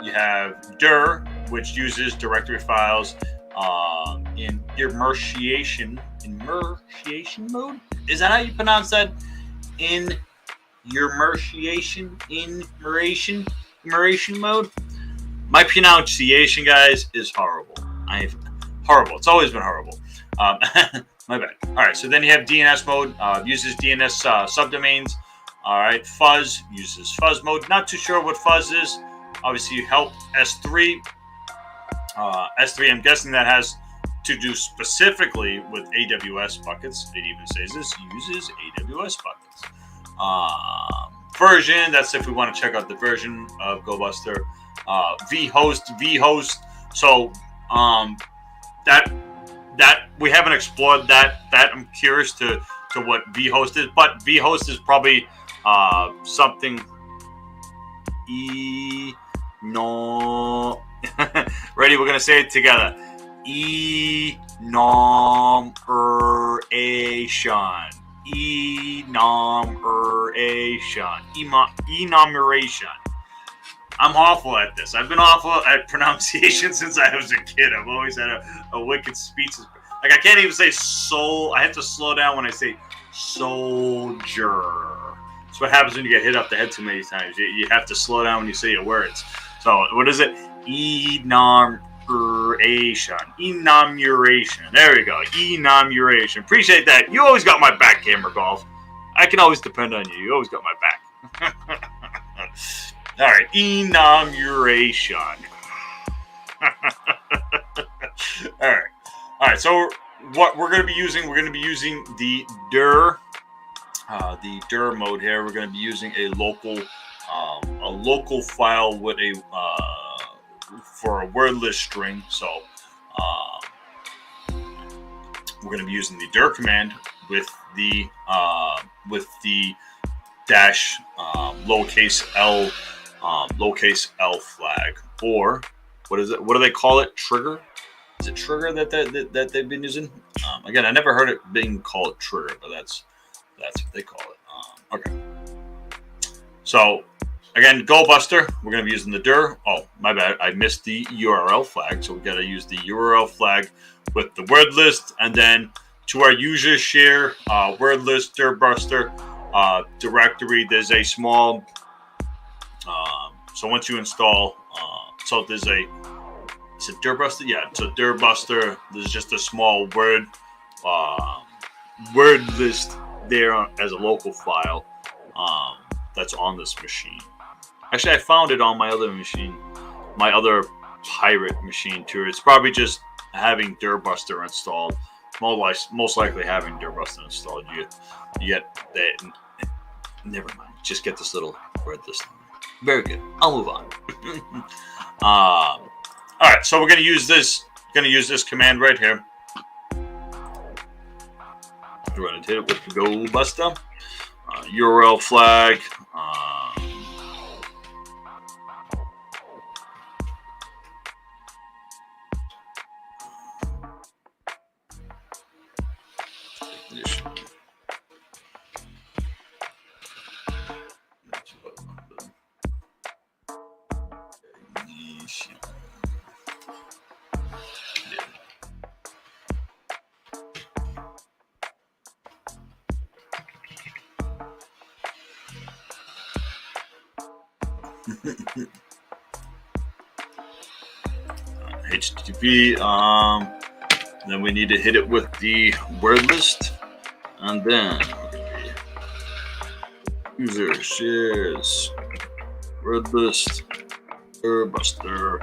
A: You have dir, which uses directory files in immersion mode. Is that how you pronounce that? Immersion mode. My pronunciation, guys, is horrible. Horrible. It's always been horrible. My bad. All right. So then you have DNS mode. Uses DNS subdomains. All right. Fuzz uses fuzz mode. Not too sure what fuzz is. Obviously, you help S3. S3. I'm guessing that has to do specifically with AWS buckets. It even says this uses AWS buckets. Version. That's if we want to check out the version of Go Buster. vhost. So that we haven't explored that I'm curious to what vhost is, but vhost is probably something ready, we're gonna say it together. Enumeration. I'm awful at this. I've been awful at pronunciation since I was a kid. I've always had a wicked speech. Like, I can't even say soul. I have to slow down when I say soldier. That's what happens when you get hit up the head too many times. You have to slow down when you say your words. So, what is it? Enumeration. There we go. Enumeration. Appreciate that. You always got my back, Gamer Golf. I can always depend on you. You always got my back. All right, enumeration. All right. So what we're going to be using, the dir, mode here. We're going to be using a local file with for a word list string. So we're going to be using the dir command with the dash lowercase l flag, or what is it? What do they call it? Trigger? Is it trigger that they've been using? Again, I never heard it being called trigger, but that's what they call it. Okay. So again, Go Buster, we're going to be using the dir. Oh, my bad. I missed the URL flag, so we got to use the URL flag with the word list, and then to our user share word list dir buster directory. There's a small. So once you install, so there's is it dir buster? Yeah. So dir buster. There's just a small word list there as a local file. that's on this machine. Actually, I found it on my other machine, my other pirate machine too. It's probably just having Dirbuster installed. Most likely having Dirbuster installed. You get that. Never mind. Just get this little red list on it. Very good. I'll move on. All right. So we're gonna use this. Command right here. We're gonna hit it with the Go Buster. URL flag. HTTP. Then we need to hit it with the word list, and then user shares word list Dirbuster.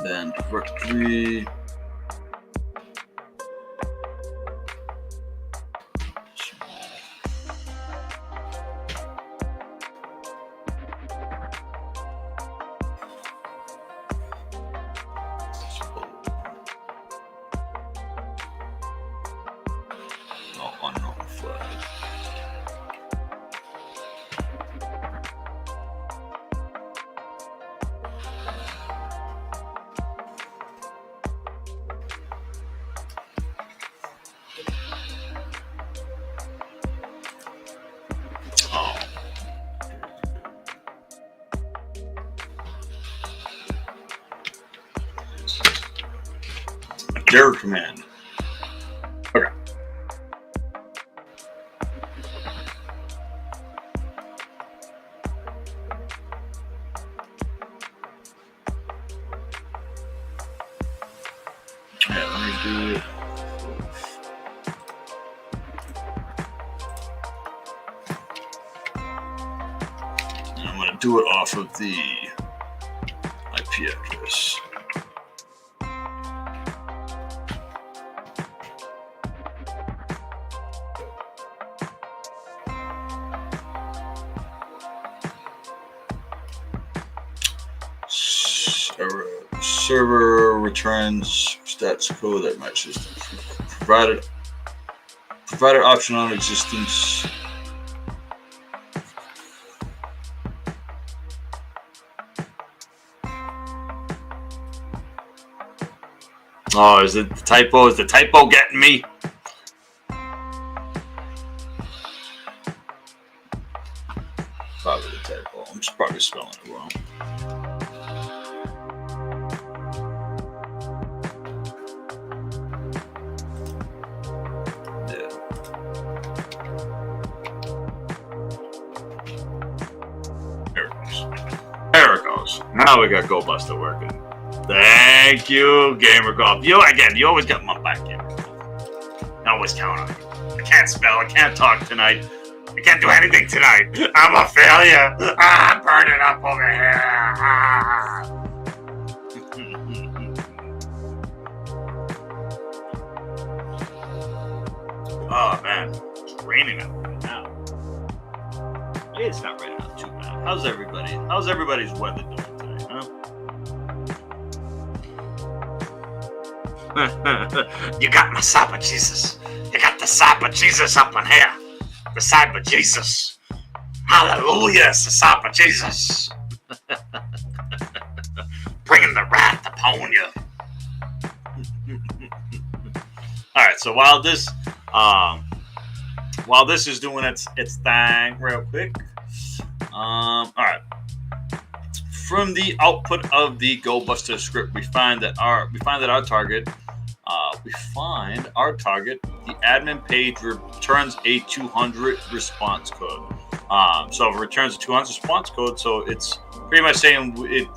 A: Then directory. Error command. Okay. Yeah, let me do it. And I'm going to do it off of the IP address. Server returns stats code that matches provided option on existence. Oh, is it the typo? Is the typo getting me? Probably the typo. I'm just probably spelling it wrong. Now we got Go Buster working. Thank you, Gamer Golf. You always got my back, Gamer Golf. I always count on you. I can't spell. I can't talk tonight. I can't do anything tonight. I'm a failure. I'm burning up over here. Oh man, it's raining out right now. It's not raining out too bad. How's everybody's weather doing today, huh? You got my Cyber Jesus. You got the Cyber Jesus up in here. The Cyber Jesus. Hallelujah, it's the Cyber Jesus. Bringing the wrath upon you. Alright, so while this is doing its thing real quick. Alright. From the output of the Go Buster script, we find that our target, the admin page returns a 200 response code. So it returns a 200 response code, so it's pretty much saying we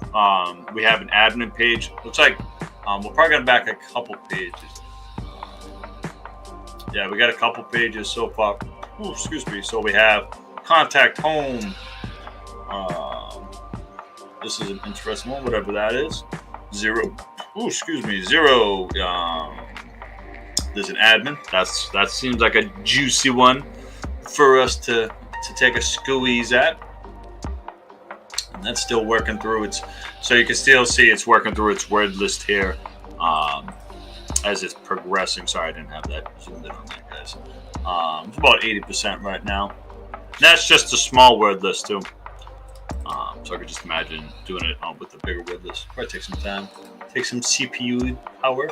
A: have an admin page. Looks like we're probably gonna back a couple pages. Yeah, we got a couple pages so far. Ooh, excuse me. So we have contact home. This is an interesting one, whatever that is. 0. Ooh, excuse me. 0. There's an admin. That seems like a juicy one for us to take a squeeze at. And that's still working through its. So you can still see it's working through its word list here as it's progressing. Sorry, I didn't have that zoomed in on that, guys. It's about 80% right now. And that's just a small word list too. So I could just imagine doing it with a bigger word list. Probably take some time, take some CPU power.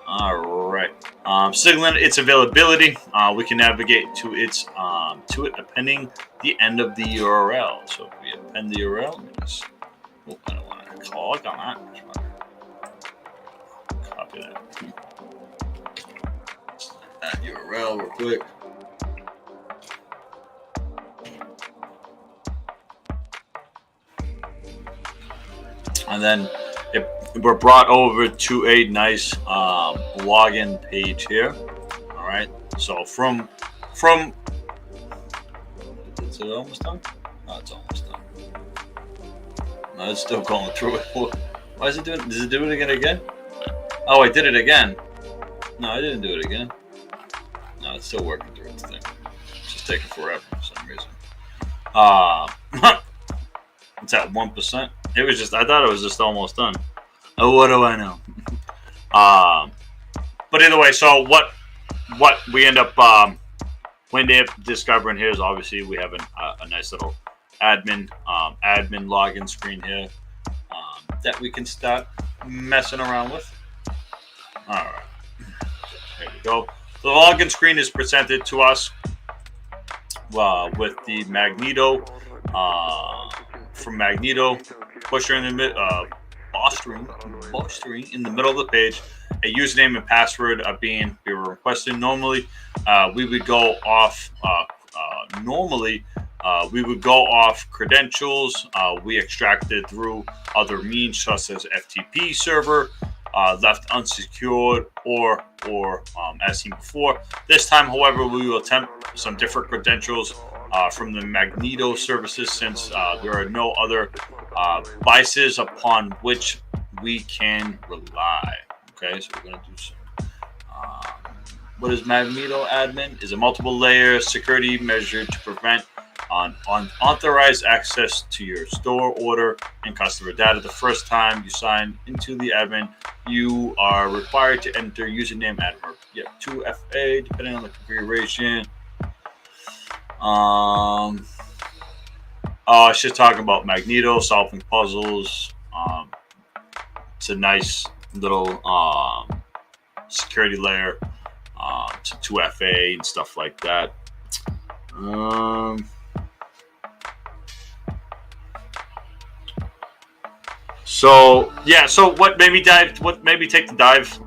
A: All right. Signaling its availability, we can navigate to its to it appending the end of the URL. So if we append the URL, let me just. Oh, I don't want to click on that. Copy that. That URL real quick. And then we're brought over to a nice login page here. All right. So from is it almost done? No, it's almost done. No, it's still going through it. Why is it doing? Does it do it again? Oh, I did it again. No, I didn't do it again. No, it's still working through its thing. It's just taking forever for some reason. It's at 1%. It was just. I thought it was just almost done. Oh, what do I know? But either way, so what we end up discovering here is obviously we have a nice little admin login screen here that we can start messing around with. All right, there we go. The login screen is presented to us with the Magneto from Magneto pusher in the bolstering in the middle of the page. A username and password are being requested. Normally, we would go off. We would go off credentials we extracted through other means, such as FTP server, left unsecured, or as seen before. This time, however, we will attempt some different credentials from the Magneto services, since there are no other biases upon which we can rely. Okay, so we're going to do some. What is Magneto admin? Is a multiple layer security measure to prevent unauthorized access to your store, order, and customer data. The first time you sign into the admin, you are required to enter username admin. Yeah, 2FA, depending on the configuration. It's just talking about Magneto solving puzzles. It's a nice little security layer to 2FA and stuff like that. So what made me take the dive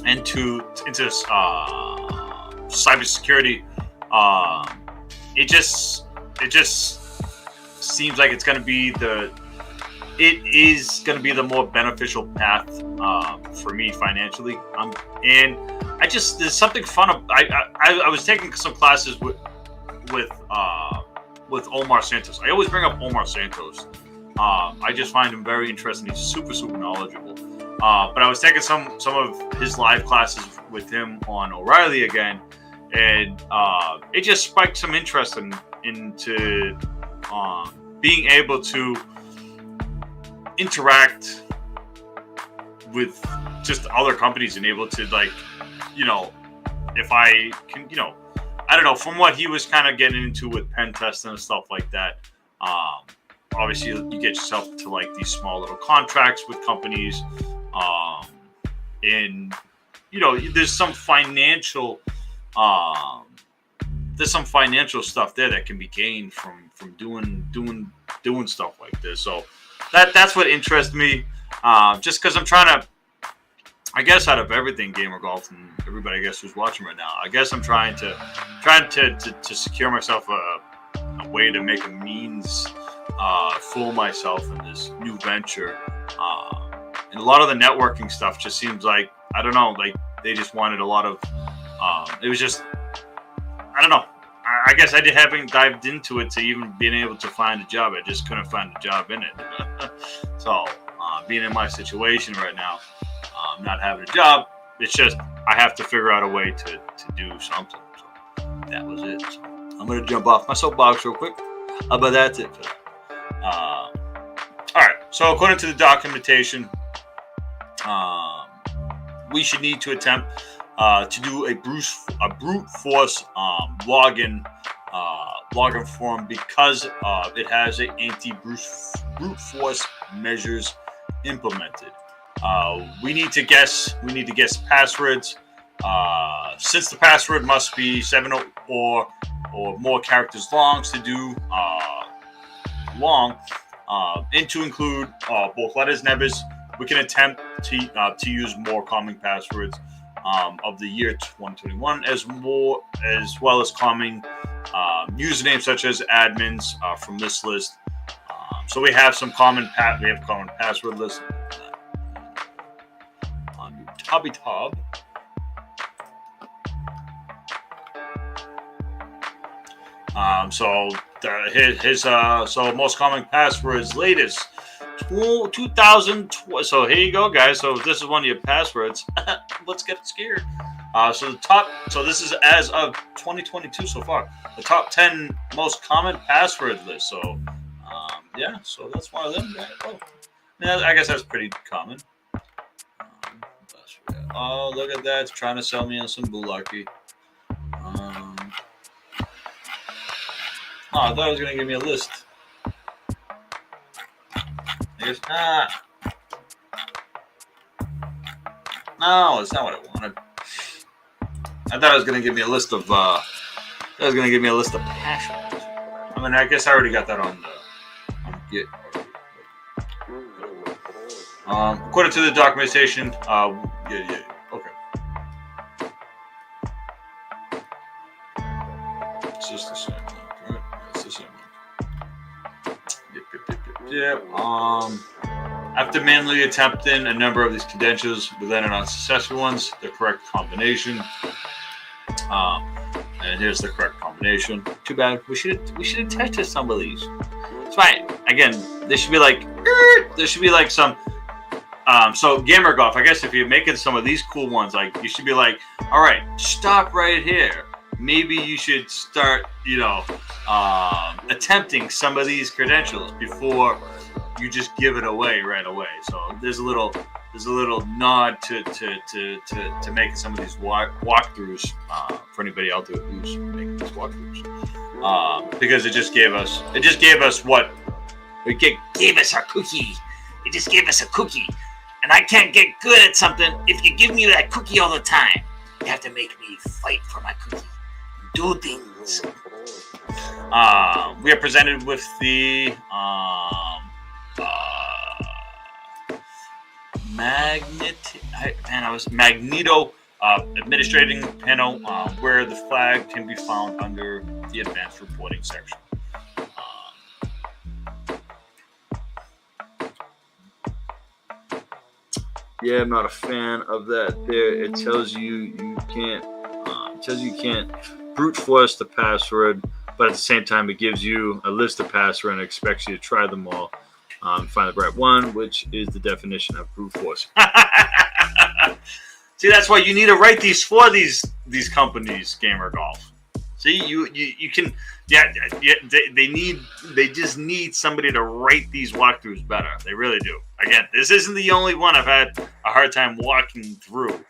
A: into cybersecurity? It just seems like it is going to be the more beneficial path for me financially. And there's something fun. I was taking some classes with Omar Santos. I always bring up Omar Santos. I just find him very interesting. He's super knowledgeable. But I was taking some of his live classes with him on O'Reilly again, and it just spiked some interest into being able to interact with just other companies and able to, like, if I can, I don't know, from what he was kind of getting into with pen testing and stuff like that. Obviously, you get yourself to like these small little contracts with companies, and there's some financial stuff there that can be gained from doing stuff like this. So that's what interests me. Just because I'm trying to, I guess, out of everything, gamer golf and everybody, I guess, who's watching right now, I guess I'm trying to secure myself a way to make a means for myself in this new venture. And a lot of the networking stuff just seems like, I don't know, like They just wanted a lot of. It was just, I don't know. I guess I haven't dived into it to even being able to find a job. I just couldn't find a job in it. So being in my situation right now, not having a job, it's just I have to figure out a way to do something. So that was it. So I'm gonna jump off my soapbox real quick. But that's it for that. All right. So according to the documentation, we should need to attempt to do a brute force login form because it has an anti-brute force measures implemented. We need to guess passwords. Since the password must be 7 or more characters long to do and to include both letters and numbers, we can attempt to use more common passwords of the year 2021, as well as common usernames such as admins from this list. So we have some common password lists on your tab. So most common passwords latest 2000. So here you go, guys. So if this is one of your passwords, let's get scared. So this is as of 2022 so far. The top 10 most common password list. So yeah, so that's one of them. Oh, yeah, I guess that's pretty common. Oh, look at that! It's trying to sell me on some bulaki. Oh, I thought it was going to give me a list. I guess not. No, it's not what I wanted. I thought it was going to give me a list of. Passions. I mean, I guess I already got that on Git. According to the documentation, okay. It's just the same. Yep. After manually attempting a number of these credentials, but then an unsuccessful ones, the correct combination. And here's the correct combination. Too bad. We should have tested some of these. It's fine. Again, there should be like some. So Gamer Golf. I guess if you're making some of these cool ones, like you should be like, all right, stop right here. Maybe you should start, attempting some of these credentials before you just give it away right away. So there's a little nod to making some of these walkthroughs for anybody out there who's making these walkthroughs, because it just gave us what it gave us our cookie. It just gave us a cookie, and I can't get good at something if you give me that cookie all the time. You have to make me fight for my cookie. Do things. We are presented with the Magneto administrating panel, where the flag can be found under the advanced reporting section. Yeah, I'm not a fan of that. There, it tells you can't. You can't brute force the password, but at the same time, it gives you a list of passwords and expects you to try them all, find the right one, which is the definition of brute force. See, that's why you need to write these for these companies, Gamer Golf. See, you can, they just need somebody to write these walkthroughs better. They really do. Again, this isn't the only one I've had a hard time walking through.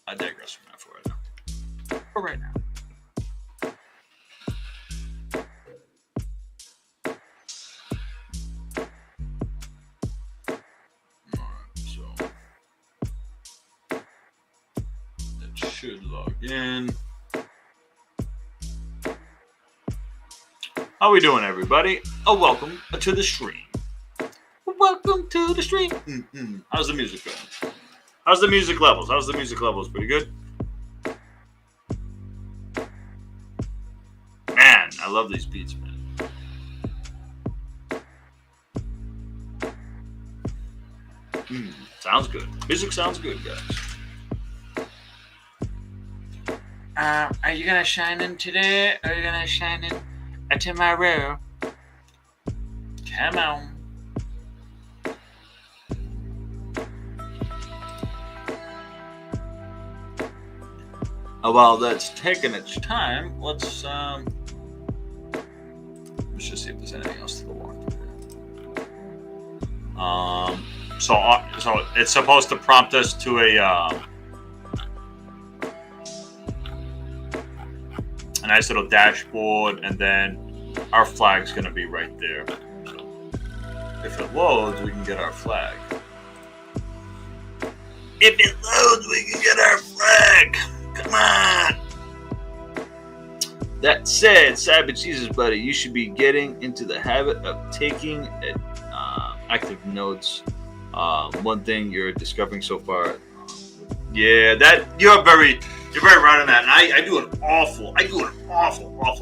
A: I digress from that for right now. Alright, so that should log in. How we doing, everybody? Welcome to the stream. Welcome to the stream. How's the music going? How's the music levels? Pretty good? Man, I love these beats, man. Sounds good. Music sounds good, guys.
B: Are you gonna shine in today, or are you gonna shine in tomorrow? Come on. While that's taking its time, let's just see if there's anything else to the walkthrough.
A: So it's supposed to prompt us to a nice little dashboard, and then our flag's gonna be right there. So if it loads, we can get our flag. If it loads, we can get our flag. Come on. That said, Savage Jesus, buddy, you should be getting into the habit of taking active notes. One thing you're discovering so far. Yeah, that you're very right on that, and I do an awful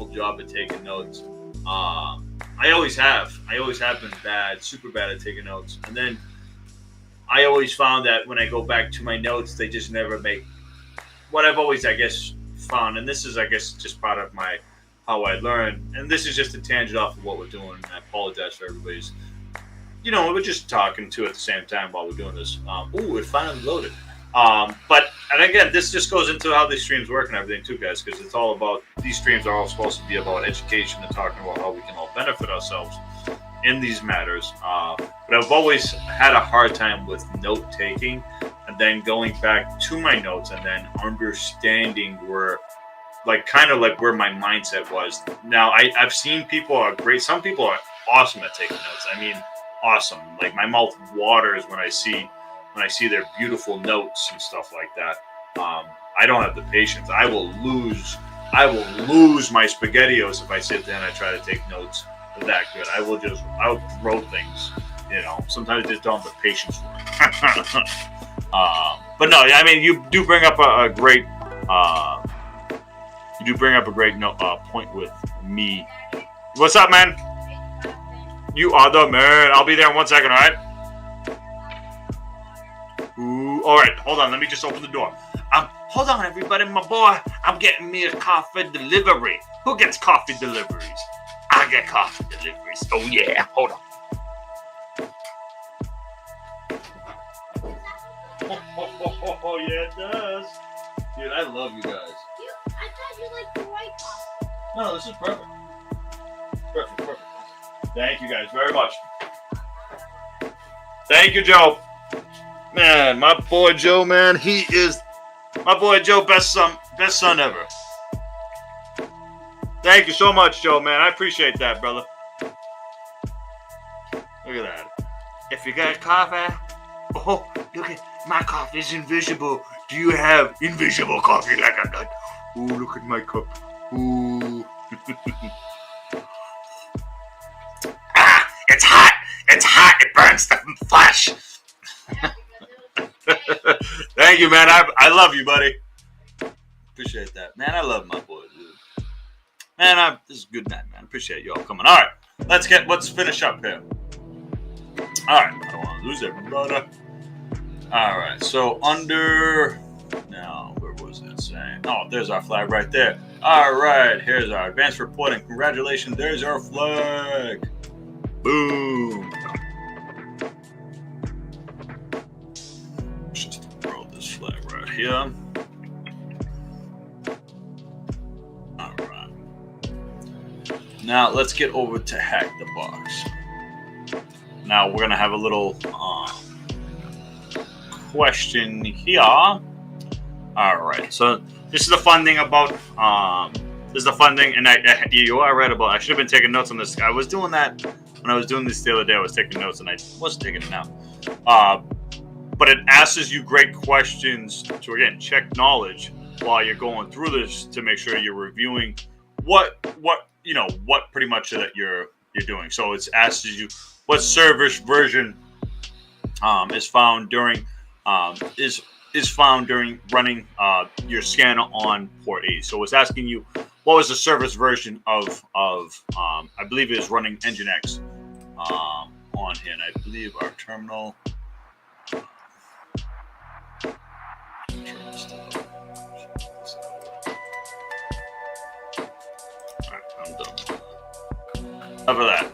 A: job at taking notes. I always have been super bad at taking notes, and then I always found that when I go back to my notes, they just never make what I've always, I guess, found. And this is, I guess, just part of how I learn. And this is just a tangent off of what we're doing. And I apologize for everybody's. We're just talking at the same time while we're doing this. It finally loaded. And again, this just goes into how these streams work and everything too, guys, because it's all about, these streams are all supposed to be about education and talking about how we can all benefit ourselves in these matters. But I've always had a hard time with note taking and then going back to my notes and then understanding where, kind of where my mindset was. Now, I've seen people are great. Some people are awesome at taking notes. I mean, awesome. Like, my mouth waters when I see their beautiful notes and stuff like that. I don't have the patience. I will lose my SpaghettiOs if I sit there and I try to take notes that good. I'll throw things. Sometimes I just don't have the patience for it. But no, I mean, you do bring up a great point with me. What's up, man? You are the man. I'll be there in 1 second, all right? Ooh, all right, hold on. Let me just open the door. Hold on, everybody, my boy. I'm getting me a coffee delivery. Who gets coffee deliveries? I get coffee deliveries. Oh, yeah. Hold on. Oh, yeah, it does. Dude, I love you guys.
C: I thought you liked the white coffee.
A: No, this is perfect. Perfect. Thank you guys very much. Thank you, Joe. Man, my boy Joe, man, he is my boy Joe, best son ever. Thank you so much, Joe, man. I appreciate that, brother. Look at that. If you got coffee, oh, look at my coffee is invisible. Do you have invisible coffee like I got? Oh, look at my cup. Ooh. It's hot. It's hot. It burns the flesh. Thank you, man. I love you, buddy. Appreciate that, man. I love my boy, dude. Man, this is a good night, man. Appreciate you all coming. All right, let's finish up here. All right, I don't want to lose everybody. All right, so where was it saying? Oh, there's our flag right there. All right, here's our advanced reporting. Congratulations, there's our flag. Boom. Let's just throw this flag right here. All right. Now let's get over to HacktheBox. Now we're gonna have a little question here. All right. So this is the fun thing about this is the fun thing, and you are right about. I should have been taking notes on this. I was doing that when I was doing this the other day. I was taking notes, and I wasn't taking it now. But it asks you great questions to again check knowledge while you're going through this to make sure you're reviewing what pretty much that you're doing. So it's asks you what service version is found during running your scanner on port 80. So it's asking you what was the service version of I believe it is running Nginx on here. And I believe our terminal. Alright, I'm done. How about that?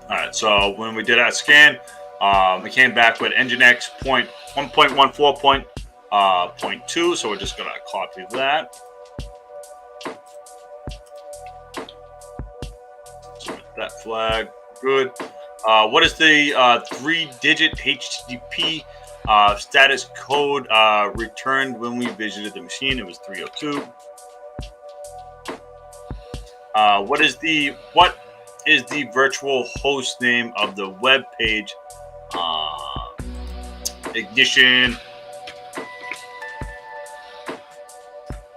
A: Alright, so when we did our scan, we came back with Nginx 1.14.2, so we're just gonna copy that. Submit that flag. Good. What is the 3-digit HTTP status code returned when we visited the machine? It was 302. What is the virtual host name of the web page? Ignition.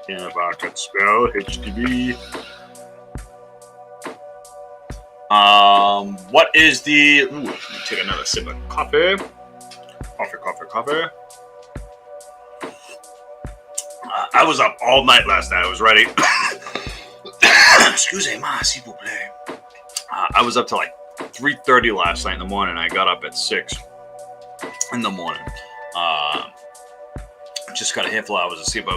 A: If I could spell HTTP. What is the? Ooh, let me take another sip of coffee. Coffee. I was up all night last night. I was ready. Excusez-moi, s'il vous plaît. I was up till like 3:30 last night in the morning. I got up at 6 in the morning. Just got a handful of hours of sleep. I'm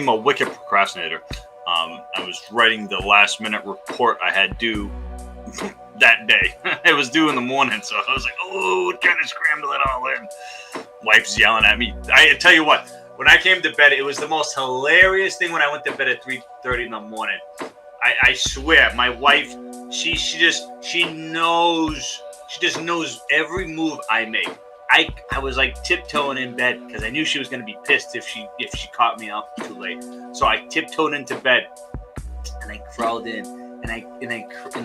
A: a wicked procrastinator. I was writing the last minute report I had due that day. It was due in the morning, so I was like, oh, kind of scramble it all in. Wife's yelling at me. I tell you what, when I came to bed, it was the most hilarious thing when I went to bed at 3:30 in the morning. I swear, my wife, she just knows every move I make. I was like tiptoeing in bed because I knew she was going to be pissed if she caught me out too late. So I tiptoed into bed and I crawled in and I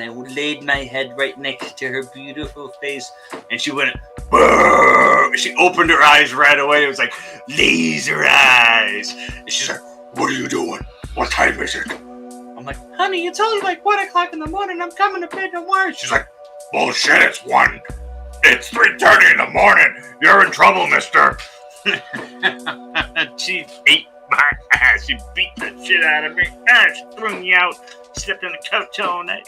A: laid my head right next to her beautiful face, and she went, "Brr!" She opened her eyes right away. It was like laser eyes. And she's like, "What are you doing? What time is it?" I'm like, "Honey, it's only like 1 o'clock in the morning. I'm coming to bed. Don't worry." She's like, "Bullshit! It's 1. It's 3:30 in the morning. You're in trouble, mister." She ate my ass. She beat the shit out of me. She threw me out. Slept on the couch all night.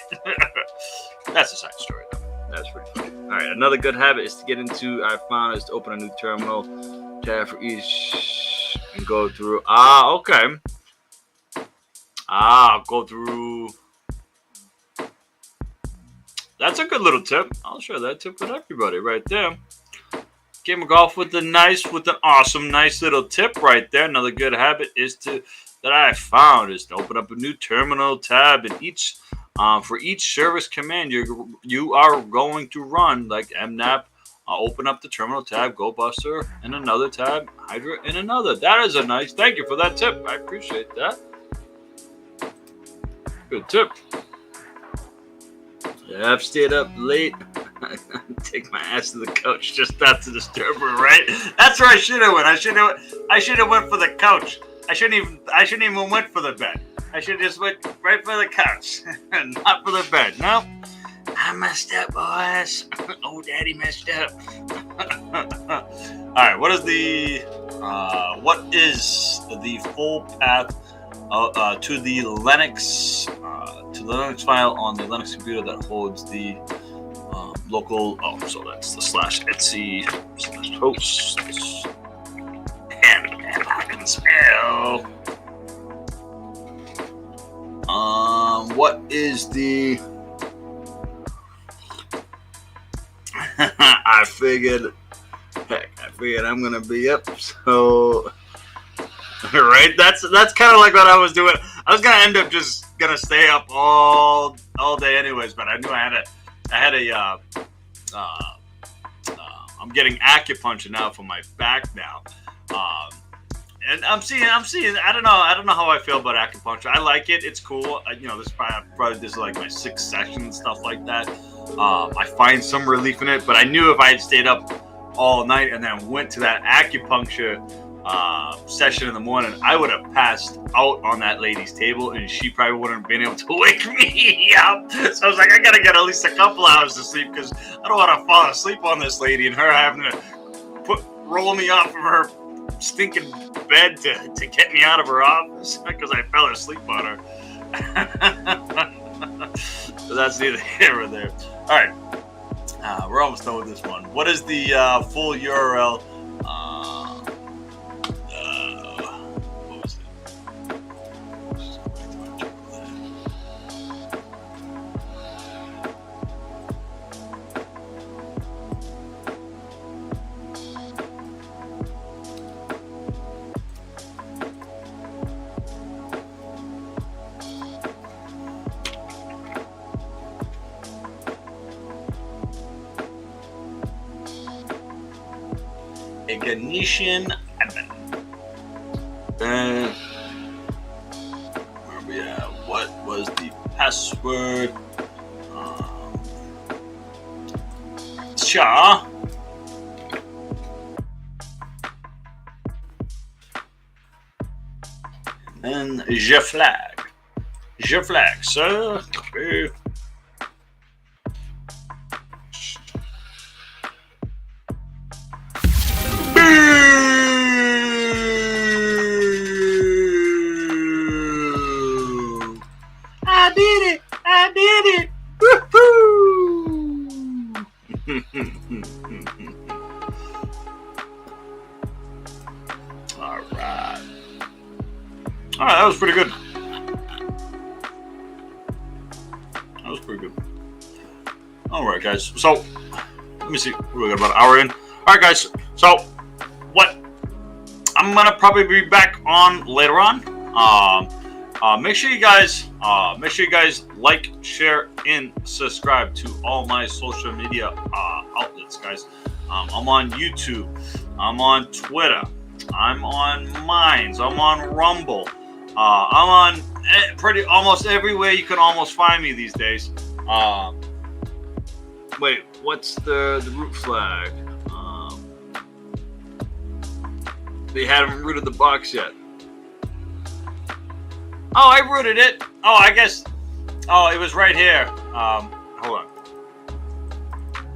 A: That's a side story, though. That's pretty funny. All right, another good habit is to get into I found is to open a new terminal tab for each and go through. Okay. Go through. That's a good little tip. I'll share that tip with everybody right there. Game of golf with an awesome, nice little tip right there. Another good habit that I found is to open up a new terminal tab in each for each service command you are going to run, like mnap. Open up the terminal tab, Go Buster in another tab, Hydra in another. That is a nice. Thank you for that tip. I appreciate that. Good tip. Yeah, I've stayed up late. Take my ass to the couch just not to disturb her, right? That's where I should have went. I should have went for the couch. I shouldn't even went for the bed. I should have just went right for the couch, not for the bed. No, I messed up, boys. Oh, Daddy messed up. All right, what is the full path to the Linux file on the Linux computer that holds the local? So that's the /etc/host. And I can spell. What is the? I figured I'm gonna be up, so right. That's kind of like what I was doing. I was gonna end up just gonna stay up all day anyways, but I knew I had a I'm getting acupuncture now for my back now. And I'm seeing. I don't know how I feel about acupuncture. I like it. It's cool. This is like my 6th session and stuff like that. I find some relief in it, but I knew if I had stayed up all night and then went to that acupuncture session in the morning, I would have passed out on that lady's table, and she probably wouldn't have been able to wake me up. So I was like, I gotta get at least a couple hours of sleep because I don't want to fall asleep on this lady and her having to roll me off of her stinking bed to get me out of her office because I fell asleep on her. So that's neither here nor there. All right, we're almost done with this one. What is the full URL? What was it? Ignition admin. Where we at? What was the password? Cha. And je flag. Je flag, sir. Okay. I did it! I did it! Woohoo! Alright. Alright, that was pretty good. That was pretty good. Alright, guys. So, let me see. We got about an hour in. Alright, guys. So, what I'm gonna probably be back on later on. Make sure you guys like, share, and subscribe to all my social media outlets, guys. I'm on YouTube. I'm on Twitter. I'm on Minds. I'm on Rumble. I'm on almost everywhere you can almost find me these days. Wait, what's the root flag? They haven't rooted the box yet. Oh, I rooted it. Oh, I guess. Oh, it was right here. Hold on.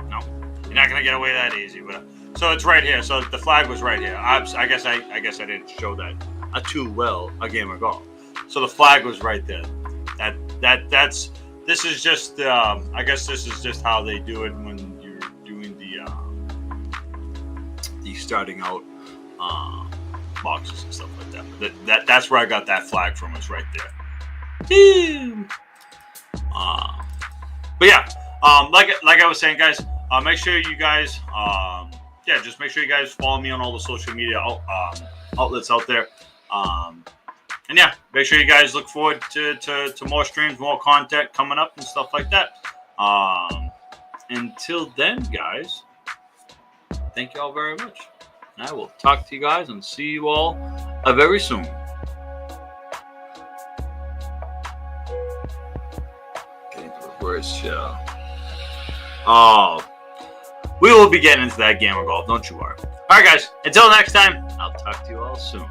A: No, you're not gonna get away that easy. But so it's right here. So the flag was right here. I guess I didn't show that too well a game ago. So the flag was right there. That's. This is just. I guess this is just how they do it when you're doing the starting out. Boxes and stuff like that. That's where I got that flag from. It's right there. But yeah, like I was saying, guys, make sure you guys, just make sure you guys follow me on all the social media outlets out there. And yeah, make sure you guys look forward to more streams, more content coming up and stuff like that. Until then, guys, thank you all very much. I will talk to you guys and see you all very soon. Getting to the worst show. Oh, we will be getting into that game of golf. Don't you worry. All right, guys. Until next time, I'll talk to you all soon.